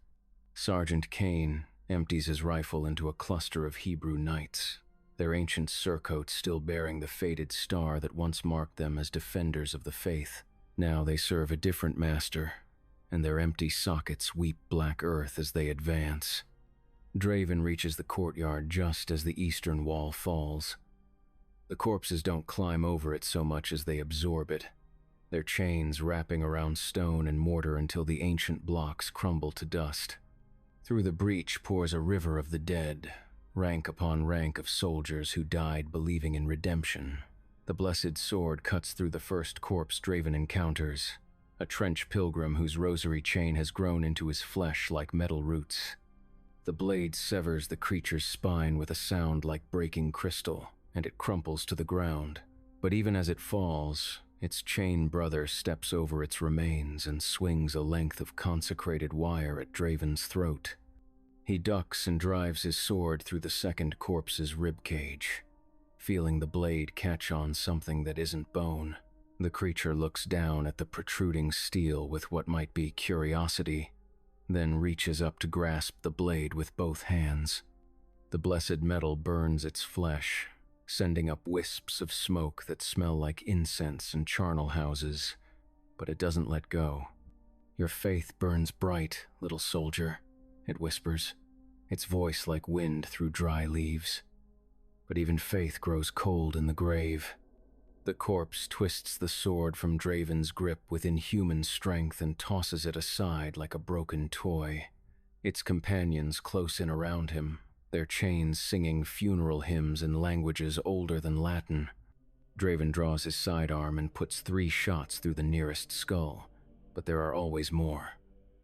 Sergeant Kane empties his rifle into a cluster of Hebrew knights, their ancient surcoats still bearing the faded star that once marked them as defenders of the faith. Now they serve a different master, and their empty sockets weep black earth as they advance. Draven reaches the courtyard just as the eastern wall falls. The corpses don't climb over it so much as they absorb it, their chains wrapping around stone and mortar until the ancient blocks crumble to dust. Through the breach pours a river of the dead, rank upon rank of soldiers who died believing in redemption, The blessed sword cuts through the first corpse Draven encounters, a trench pilgrim whose rosary chain has grown into his flesh like metal roots. The blade severs the creature's spine with a sound like breaking crystal, and it crumples to the ground. But even as it falls, its chain brother steps over its remains and swings a length of consecrated wire at Draven's throat. He ducks and drives his sword through the second corpse's ribcage. Feeling the blade catch on something that isn't bone, the creature looks down at the protruding steel with what might be curiosity, then reaches up to grasp the blade with both hands. The blessed metal burns its flesh, sending up wisps of smoke that smell like incense and charnel houses, but it doesn't let go. "Your faith burns bright, little soldier," it whispers, its voice like wind through dry leaves. But even faith grows cold in the grave. The corpse twists the sword from Draven's grip with inhuman strength and tosses it aside like a broken toy. Its companions close in around him, their chains singing funeral hymns in languages older than Latin. Draven draws his sidearm and puts 3 shots through the nearest skull, but there are always more.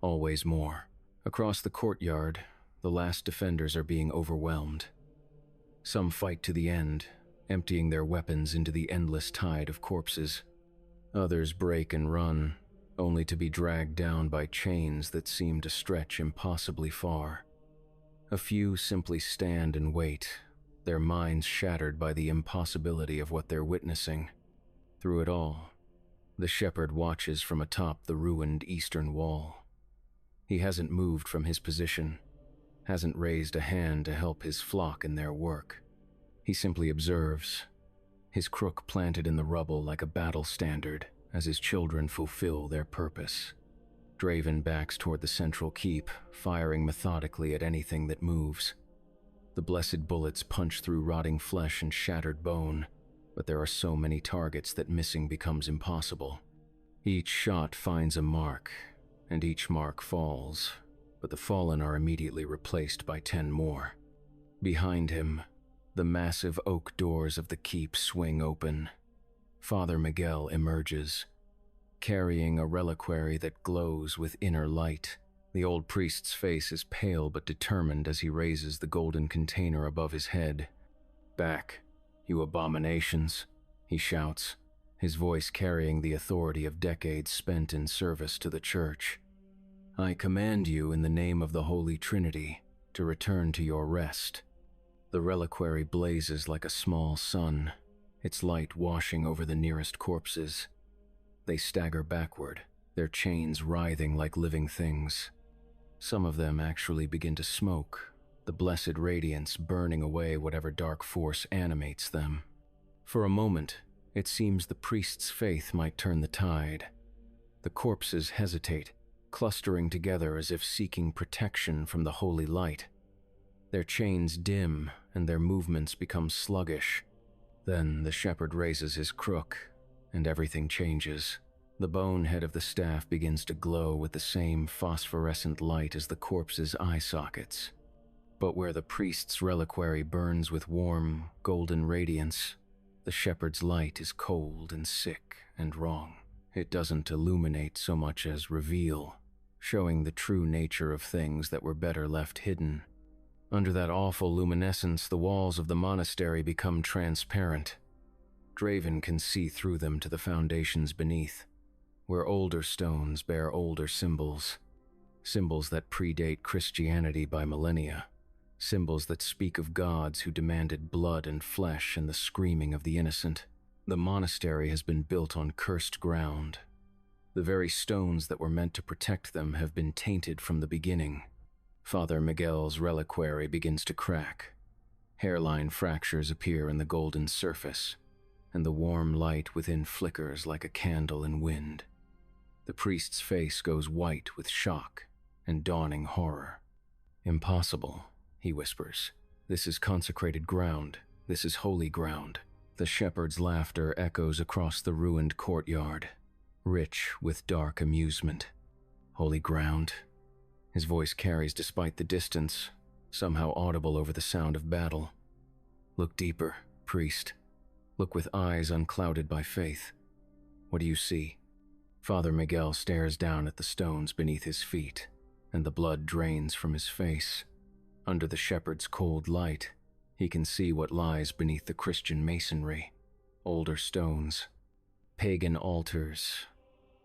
Always more. Across the courtyard, the last defenders are being overwhelmed. Some fight to the end, emptying their weapons into the endless tide of corpses. Others break and run, only to be dragged down by chains that seem to stretch impossibly far. A few simply stand and wait, their minds shattered by the impossibility of what they're witnessing. Through it all, the shepherd watches from atop the ruined eastern wall. He hasn't moved from his position, hasn't raised a hand to help his flock in their work. He simply observes, his crook planted in the rubble like a battle standard as his children fulfill their purpose. Draven backs toward the central keep, firing methodically at anything that moves. The blessed bullets punch through rotting flesh and shattered bone, but there are so many targets that missing becomes impossible. Each shot finds a mark, and each mark falls, but the fallen are immediately replaced by 10 more. Behind him, the massive oak doors of the keep swing open. Father Miguel emerges, carrying a reliquary that glows with inner light. The old priest's face is pale but determined as he raises the golden container above his head. "Back, you abominations," he shouts, his voice carrying the authority of decades spent in service to the church. "I command you in the name of the Holy Trinity to return to your rest." The reliquary blazes like a small sun, its light washing over the nearest corpses. They stagger backward, their chains writhing like living things. Some of them actually begin to smoke, the blessed radiance burning away whatever dark force animates them. For a moment, it seems the priest's faith might turn the tide. The corpses hesitate, clustering together as if seeking protection from the holy light. Their chains dim and their movements become sluggish. Then the shepherd raises his crook, and everything changes. The bone head of the staff begins to glow with the same phosphorescent light as the corpse's eye sockets. But where the priest's reliquary burns with warm, golden radiance, the shepherd's light is cold and sick and wrong. It doesn't illuminate so much as reveal, showing the true nature of things that were better left hidden. Under that awful luminescence, the walls of the monastery become transparent. Draven can see through them to the foundations beneath, where older stones bear older symbols. Symbols that predate Christianity by millennia. Symbols that speak of gods who demanded blood and flesh and the screaming of the innocent. The monastery has been built on cursed ground. The very stones that were meant to protect them have been tainted from the beginning. Father Miguel's reliquary begins to crack. Hairline fractures appear in the golden surface, and the warm light within flickers like a candle in wind. The priest's face goes white with shock and dawning horror. "Impossible," he whispers. "This is consecrated ground. This is holy ground." The shepherd's laughter echoes across the ruined courtyard, rich with dark amusement. "Holy ground?" His voice carries despite the distance, somehow audible over the sound of battle. "Look deeper, priest. Look with eyes unclouded by faith. What do you see? Father Miguel stares down at the stones beneath his feet, and the blood drains from his face. Under the shepherd's cold light, he can see what lies beneath the Christian masonry. Older stones, pagan altars,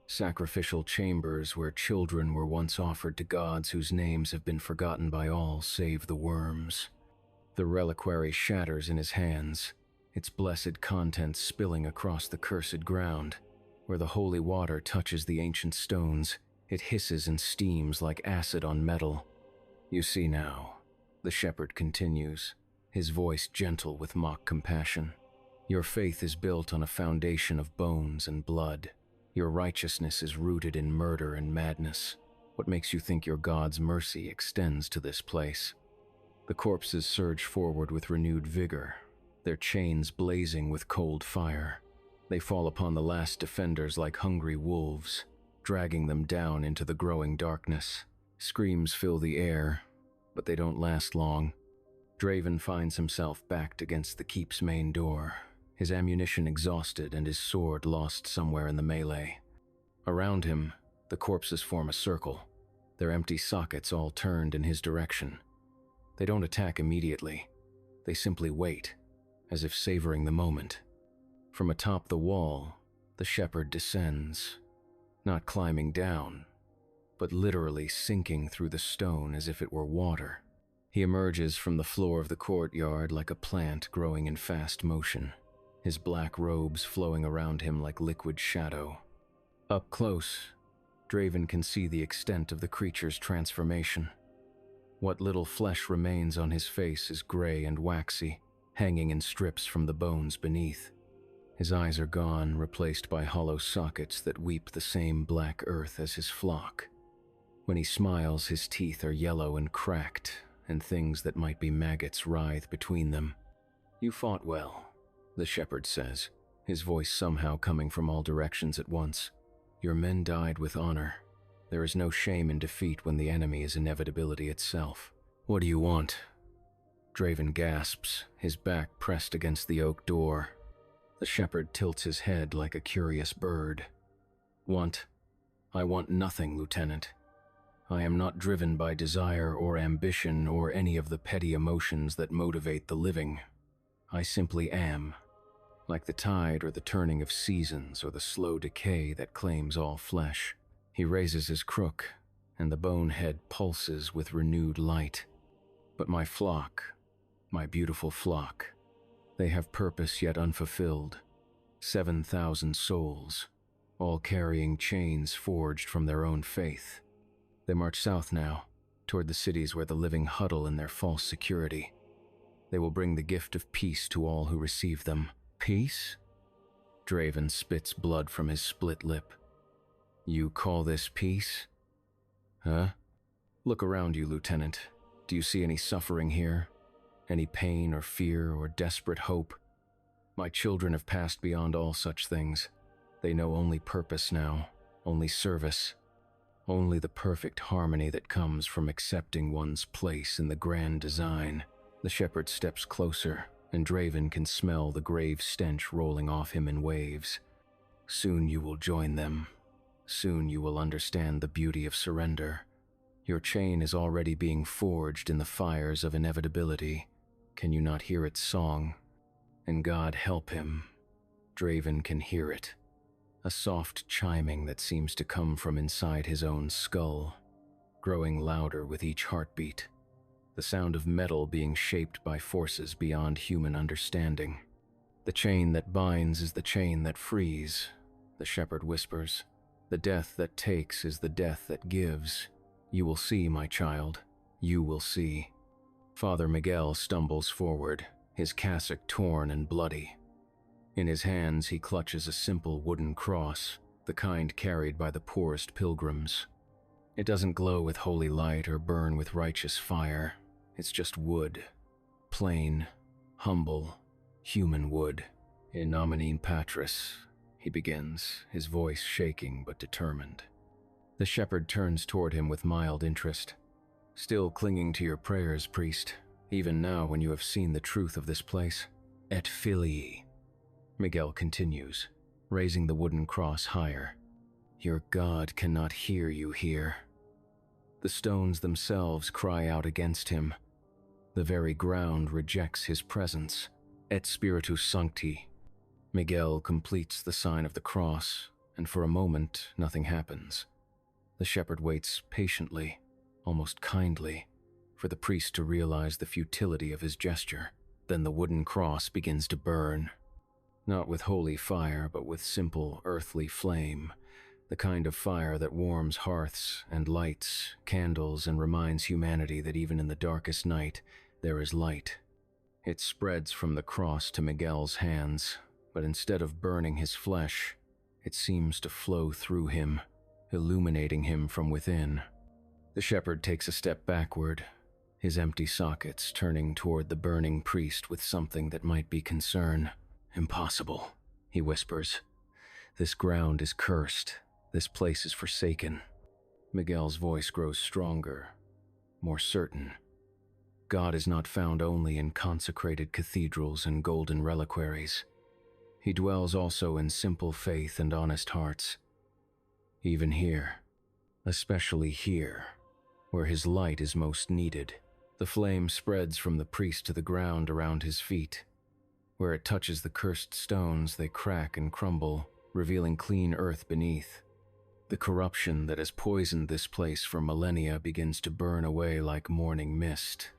sacrificial chambers where children were once offered to gods whose names have been forgotten by all save the worms. The reliquary shatters in his hands, its blessed contents spilling across the cursed ground. Where the holy water touches the ancient stones, it hisses and steams like acid on metal. You see now, the shepherd continues, his voice gentle with mock compassion. Your faith is built on a foundation of bones and blood. Your righteousness is rooted in murder and madness. What makes you think your God's mercy extends to this place? The corpses surge forward with renewed vigor, their chains blazing with cold fire. They fall upon the last defenders like hungry wolves, dragging them down into the growing darkness. Screams fill the air, but they don't last long. Draven finds himself backed against the keep's main door, his ammunition exhausted and his sword lost somewhere in the melee. Around him, the corpses form a circle, their empty sockets all turned in his direction. They don't attack immediately. They simply wait, as if savoring the moment. From atop the wall, the shepherd descends, not climbing down, but literally sinking through the stone as if it were water. He emerges from the floor of the courtyard like a plant growing in fast motion, his black robes flowing around him like liquid shadow. Up close, Draven can see the extent of the creature's transformation. What little flesh remains on his face is gray and waxy, hanging in strips from the bones beneath. His eyes are gone, replaced by hollow sockets that weep the same black earth as his flock. When he smiles, his teeth are yellow and cracked, and things that might be maggots writhe between them. You fought well, the shepherd says, his voice somehow coming from all directions at once. Your men died with honor. There is no shame in defeat when the enemy is inevitability itself. What do you want? Draven gasps, his back pressed against the oak door. The shepherd tilts his head like a curious bird. I want nothing, Lieutenant. I am not driven by desire or ambition or any of the petty emotions that motivate the living. I simply am, like the tide or the turning of seasons or the slow decay that claims all flesh. He raises his crook, and the bone head pulses with renewed light. But my flock, my beautiful flock, they have purpose yet unfulfilled. 7,000 souls, all carrying chains forged from their own faith. They march south now, toward the cities where the living huddle in their false security. They will bring the gift of peace to all who receive them. Peace? Draven spits blood from his split lip. You call this peace? Huh? Look around you, Lieutenant. Do you see any suffering here? Any pain or fear or desperate hope? My children have passed beyond all such things. They know only purpose now, only service, only the perfect harmony that comes from accepting one's place in the grand design. The shepherd steps closer, and Draven can smell the grave stench rolling off him in waves. Soon you will join them. Soon you will understand the beauty of surrender. Your chain is already being forged in the fires of inevitability. Can you not hear its song? And God help him, Draven can hear it. A soft chiming that seems to come from inside his own skull, growing louder with each heartbeat. The sound of metal being shaped by forces beyond human understanding. The chain that binds is the chain that frees, the shepherd whispers. The death that takes is the death that gives. You will see, my child. You will see. Father Miguel stumbles forward, his cassock torn and bloody. In his hands he clutches a simple wooden cross, the kind carried by the poorest pilgrims. It doesn't glow with holy light or burn with righteous fire. It's just wood. Plain, humble, human wood. In nomine Patris, he begins, his voice shaking but determined. The shepherd turns toward him with mild interest. Still clinging to your prayers, priest, even now when you have seen the truth of this place. Et filii. Miguel continues, raising the wooden cross higher. Your God cannot hear you here. The stones themselves cry out against him. The very ground rejects his presence. Et spiritus sancti. Miguel completes the sign of the cross, and for a moment nothing happens. The shepherd waits patiently, almost kindly, for the priest to realize the futility of his gesture. Then the wooden cross begins to burn. Not with holy fire, but with simple earthly flame, the kind of fire that warms hearths and lights candles and reminds humanity that even in the darkest night there is light. It spreads from the cross to Miguel's hands, but instead of burning his flesh, it seems to flow through him, illuminating him from within. The shepherd takes a step backward, his empty sockets turning toward the burning priest with something that might be concern. Impossible, he whispers. This ground is cursed. This place is forsaken. Miguel's voice grows stronger, more certain. God is not found only in consecrated cathedrals and golden reliquaries. He dwells also in simple faith and honest hearts. Even here, especially here, where his light is most needed. The flame spreads from the priest to the ground around his feet. Where it touches the cursed stones, they crack and crumble, revealing clean earth beneath. The corruption that has poisoned this place for millennia begins to burn away like morning mist.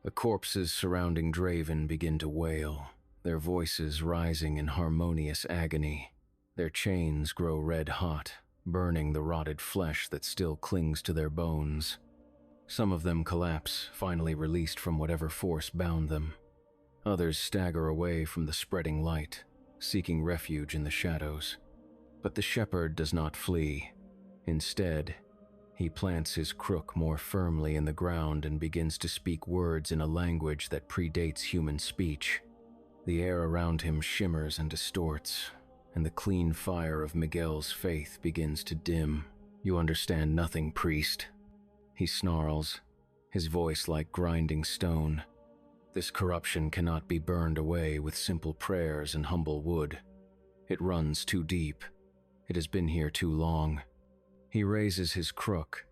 The corpses surrounding Draven begin to wail, their voices rising in harmonious agony. Their chains grow red hot, burning the rotted flesh that still clings to their bones. Some of them collapse, finally released from whatever force bound them. Others stagger away from the spreading light, seeking refuge in the shadows. But the shepherd does not flee. Instead, he plants his crook more firmly in the ground and begins to speak words in a language that predates human speech. The air around him shimmers and distorts, and the clean fire of Miguel's faith begins to dim. You understand nothing, priest. He snarls, his voice like grinding stone. This corruption cannot be burned away with simple prayers and humble wood. It runs too deep. It has been here too long. He raises his crook,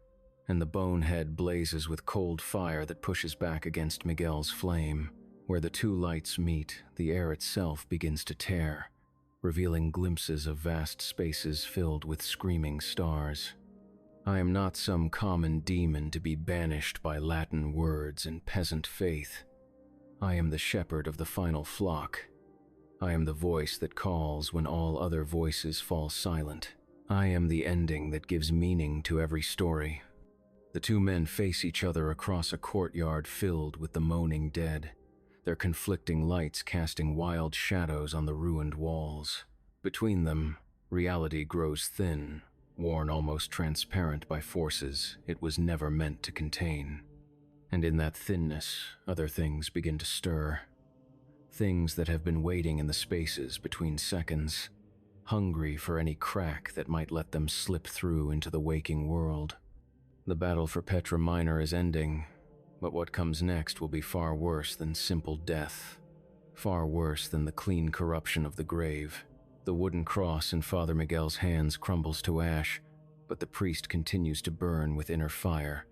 and the bone head blazes with cold fire that pushes back against Miguel's flame. Where the two lights meet, the air itself begins to tear, revealing glimpses of vast spaces filled with screaming stars. I am not some common demon to be banished by Latin words and peasant faith. I am the shepherd of the final flock. I am the voice that calls when all other voices fall silent. I am the ending that gives meaning to every story. The two men face each other across a courtyard filled with the moaning dead, their conflicting lights casting wild shadows on the ruined walls. Between them, reality grows thin, worn almost transparent by forces it was never meant to contain. And in that thinness, other things begin to stir. Things that have been waiting in the spaces between seconds, hungry for any crack that might let them slip through into the waking world. The battle for Petra Minor is ending, but what comes next will be far worse than simple death, far worse than the clean corruption of the grave. The wooden cross in Father Miguel's hands crumbles to ash, but the priest continues to burn with inner fire.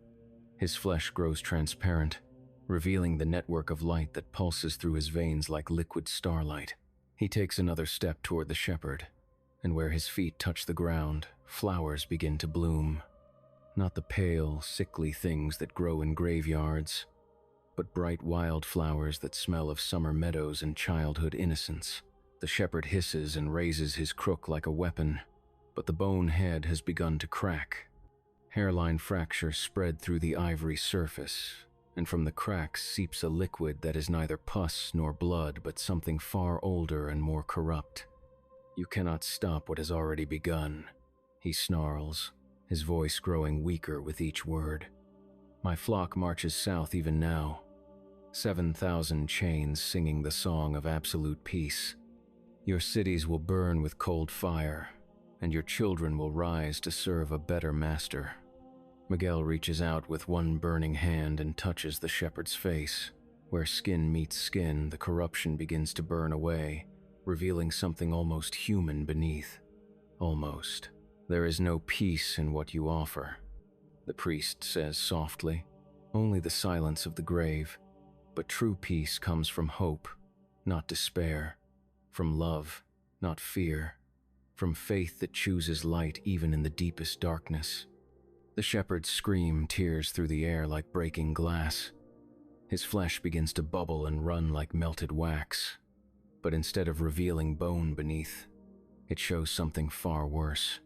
His flesh grows transparent, revealing the network of light that pulses through his veins like liquid starlight. He takes another step toward the shepherd, and where his feet touch the ground, flowers begin to bloom. Not the pale, sickly things that grow in graveyards, but bright wildflowers that smell of summer meadows and childhood innocence. The shepherd hisses and raises his crook like a weapon, but the bone head has begun to crack. Hairline fractures spread through the ivory surface, and from the cracks seeps a liquid that is neither pus nor blood but something far older and more corrupt. You cannot stop what has already begun, he snarls, his voice growing weaker with each word. My flock marches south even now, 7,000 chains singing the song of absolute peace. Your cities will burn with cold fire, and your children will rise to serve a better master. Miguel reaches out with one burning hand and touches the shepherd's face. Where skin meets skin, the corruption begins to burn away, revealing something almost human beneath. Almost. There is no peace in what you offer, the priest says softly. Only the silence of the grave. But true peace comes from hope, not despair. From love, not fear. From faith that chooses light even in the deepest darkness. The shepherd's scream tears through the air like breaking glass. His flesh begins to bubble and run like melted wax. But instead of revealing bone beneath, it shows something far worse.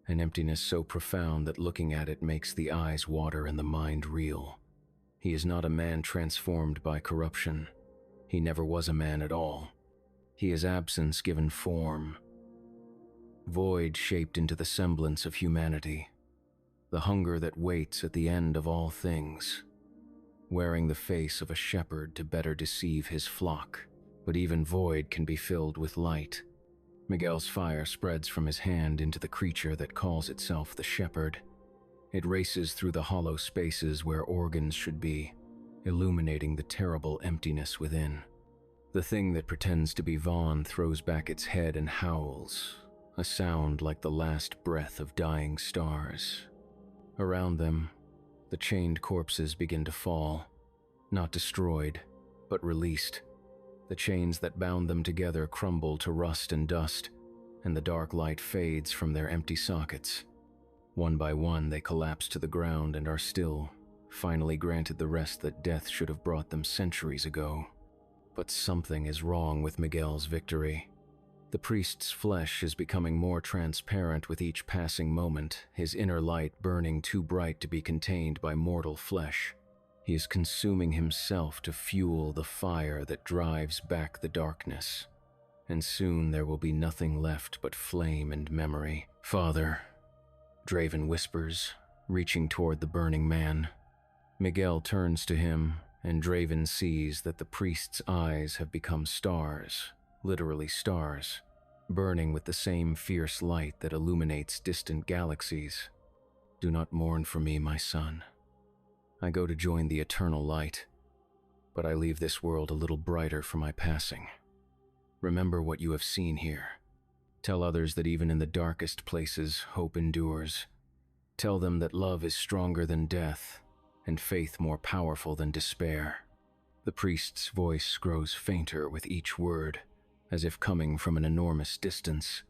An emptiness so profound that looking at it makes the eyes water and the mind reel. He is not a man transformed by corruption. He never was a man at all. He is absence given form. Void shaped into the semblance of humanity. The hunger that waits at the end of all things. Wearing the face of a shepherd to better deceive his flock. But even void can be filled with light. Miguel's fire spreads from his hand into the creature that calls itself the shepherd. It races through the hollow spaces where organs should be, illuminating the terrible emptiness within. The thing that pretends to be Vaughn throws back its head and howls, a sound like the last breath of dying stars. Around them, the chained corpses begin to fall, not destroyed, but released. The chains that bound them together crumble to rust and dust, and the dark light fades from their empty sockets. One by one, they collapse to the ground and are still, finally granted the rest that death should have brought them centuries ago. But something is wrong with Miguel's victory. The priest's flesh is becoming more transparent with each passing moment, his inner light burning too bright to be contained by mortal flesh. He is consuming himself to fuel the fire that drives back the darkness. And soon there will be nothing left but flame and memory. "Father," Draven whispers, reaching toward the burning man. Miguel turns to him, and Draven sees that the priest's eyes have become stars, literally stars, burning with the same fierce light that illuminates distant galaxies. "Do not mourn for me, my son. I go to join the eternal light, but I leave this world a little brighter for my passing. Remember what you have seen here. Tell others that even in the darkest places, hope endures. Tell them that love is stronger than death, and faith more powerful than despair." The priest's voice grows fainter with each word, as if coming from an enormous distance.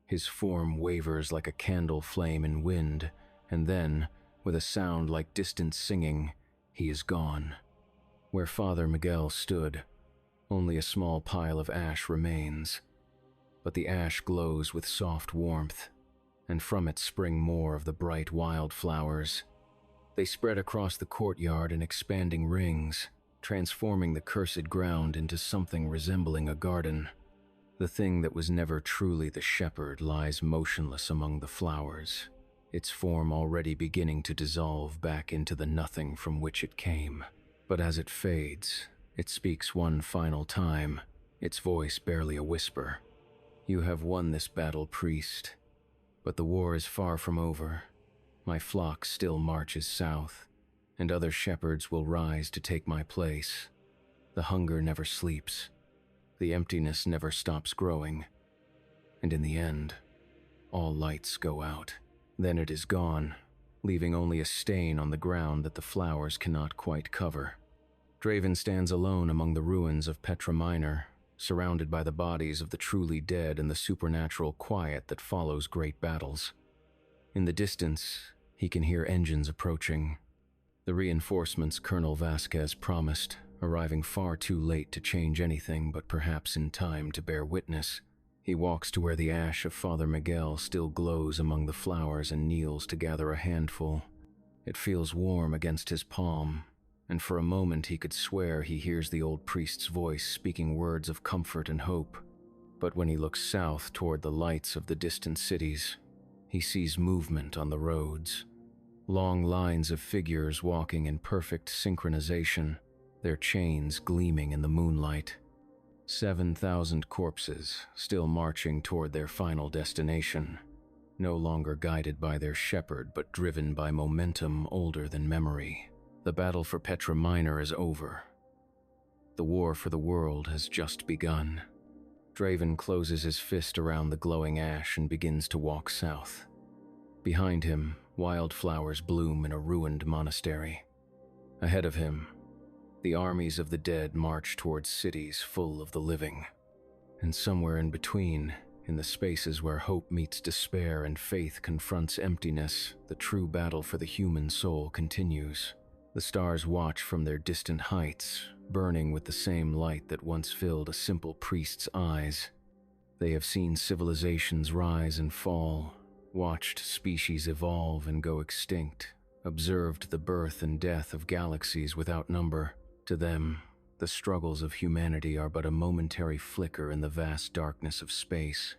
His form wavers like a candle flame in wind, and then, with a sound like distant singing, he is gone. Where Father Miguel stood, only a small pile of ash remains. But the ash glows with soft warmth, and from it spring more of the bright wildflowers. They spread across the courtyard in expanding rings, transforming the cursed ground into something resembling a garden. The thing that was never truly the shepherd lies motionless among the flowers, its form already beginning to dissolve back into the nothing from which it came. But as it fades, it speaks one final time, its voice barely a whisper. "You have won this battle, priest, but the war is far from over. My flock still marches south, and other shepherds will rise to take my place. The hunger never sleeps. The emptiness never stops growing. And in the end, all lights go out. Then it is gone, leaving only a stain on the ground that the flowers cannot quite cover." Draven stands alone among the ruins of Petra Minor, surrounded by the bodies of the truly dead and the supernatural quiet that follows great battles. In the distance, he can hear engines approaching. The reinforcements Colonel Vasquez promised, arriving far too late to change anything but perhaps in time to bear witness. He walks to where the ash of Father Miguel still glows among the flowers and kneels to gather a handful. It feels warm against his palm, and for a moment he could swear he hears the old priest's voice speaking words of comfort and hope. But when he looks south toward the lights of the distant cities, he sees movement on the roads. Long lines of figures walking in perfect synchronization, their chains gleaming in the moonlight. 7,000 corpses still marching toward their final destination, no longer guided by their shepherd but driven by momentum older than memory. The battle for Petra Minor is over. The war for the world has just begun. Draven closes his fist around the glowing ash and begins to walk south. Behind him, wildflowers bloom in a ruined monastery. Ahead of him, the armies of the dead march towards cities full of the living. And somewhere in between, in the spaces where hope meets despair and faith confronts emptiness, the true battle for the human soul continues. The stars watch from their distant heights, burning with the same light that once filled a simple priest's eyes. They have seen civilizations rise and fall, watched species evolve and go extinct, observed the birth and death of galaxies without number. To them, the struggles of humanity are but a momentary flicker in the vast darkness of space.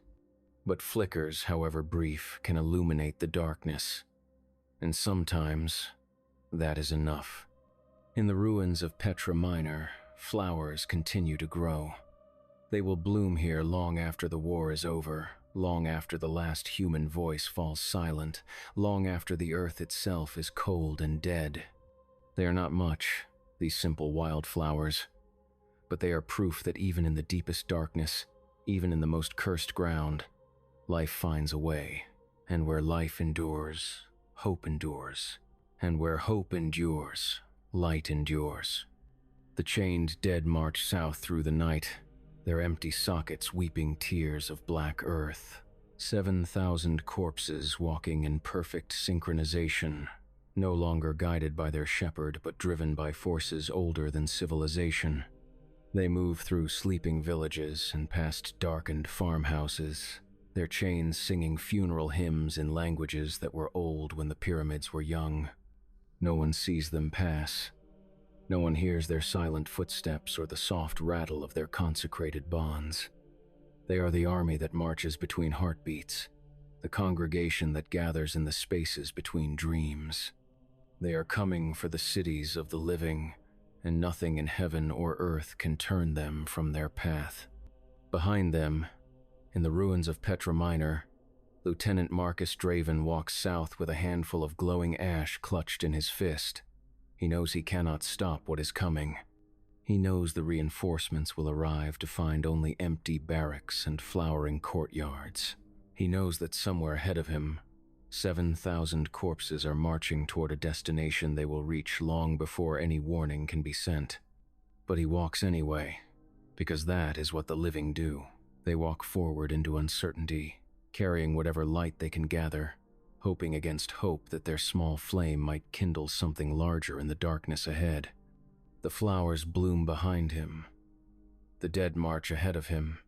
But flickers, however brief, can illuminate the darkness. And sometimes, that is enough. In the ruins of Petra Minor, flowers continue to grow. They will bloom here long after the war is over, long after the last human voice falls silent, long after the earth itself is cold and dead. They are not much, these simple wildflowers, but they are proof that even in the deepest darkness, even in the most cursed ground, life finds a way. And where life endures, hope endures. And where hope endures, light endures. The chained dead march south through the night, their empty sockets weeping tears of black earth. 7,000 corpses walking in perfect synchronization, no longer guided by their shepherd but driven by forces older than civilization. They move through sleeping villages and past darkened farmhouses, their chains singing funeral hymns in languages that were old when the pyramids were young. No one sees them pass. No one hears their silent footsteps or the soft rattle of their consecrated bonds. They are the army that marches between heartbeats, the congregation that gathers in the spaces between dreams. They are coming for the cities of the living, and nothing in heaven or earth can turn them from their path. Behind them, in the ruins of Petra Minor, Lieutenant Marcus Draven walks south with a handful of glowing ash clutched in his fist. He knows he cannot stop what is coming. He knows the reinforcements will arrive to find only empty barracks and flowering courtyards. He knows that somewhere ahead of him, 7,000 corpses are marching toward a destination they will reach long before any warning can be sent. But he walks anyway, because that is what the living do. They walk forward into uncertainty, carrying whatever light they can gather, hoping against hope that their small flame might kindle something larger in the darkness ahead. The flowers bloom behind him, the dead march ahead of him,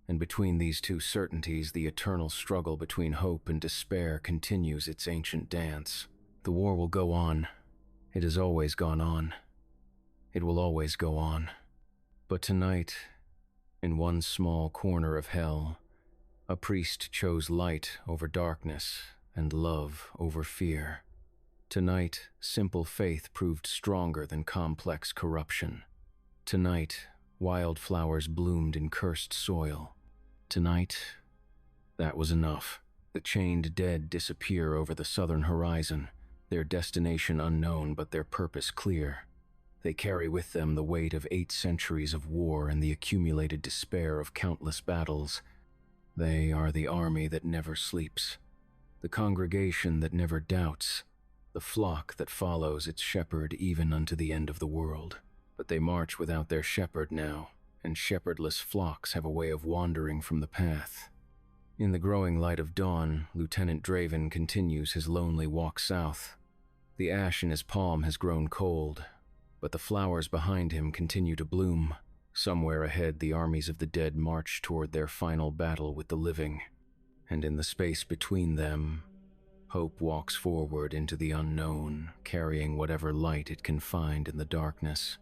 and between these two certainties, the eternal struggle between hope and despair continues its ancient dance. The war will go on. It has always gone on. It will always go on. But tonight, in one small corner of hell, a priest chose light over darkness and love over fear. Tonight, simple faith proved stronger than complex corruption. Tonight, wildflowers bloomed in cursed soil. Tonight, that was enough. The chained dead disappear over the southern horizon, their destination unknown but their purpose clear. They carry with them the weight of 8 centuries of war and the accumulated despair of countless battles. They are the army that never sleeps, the congregation that never doubts, the flock that follows its shepherd even unto the end of the world. But they march without their shepherd now, and shepherdless flocks have a way of wandering from the path. In the growing light of dawn, Lieutenant Draven continues his lonely walk south. The ash in his palm has grown cold, but the flowers behind him continue to bloom. Somewhere ahead, the armies of the dead march toward their final battle with the living, and in the space between them, hope walks forward into the unknown, carrying whatever light it can find in the darkness.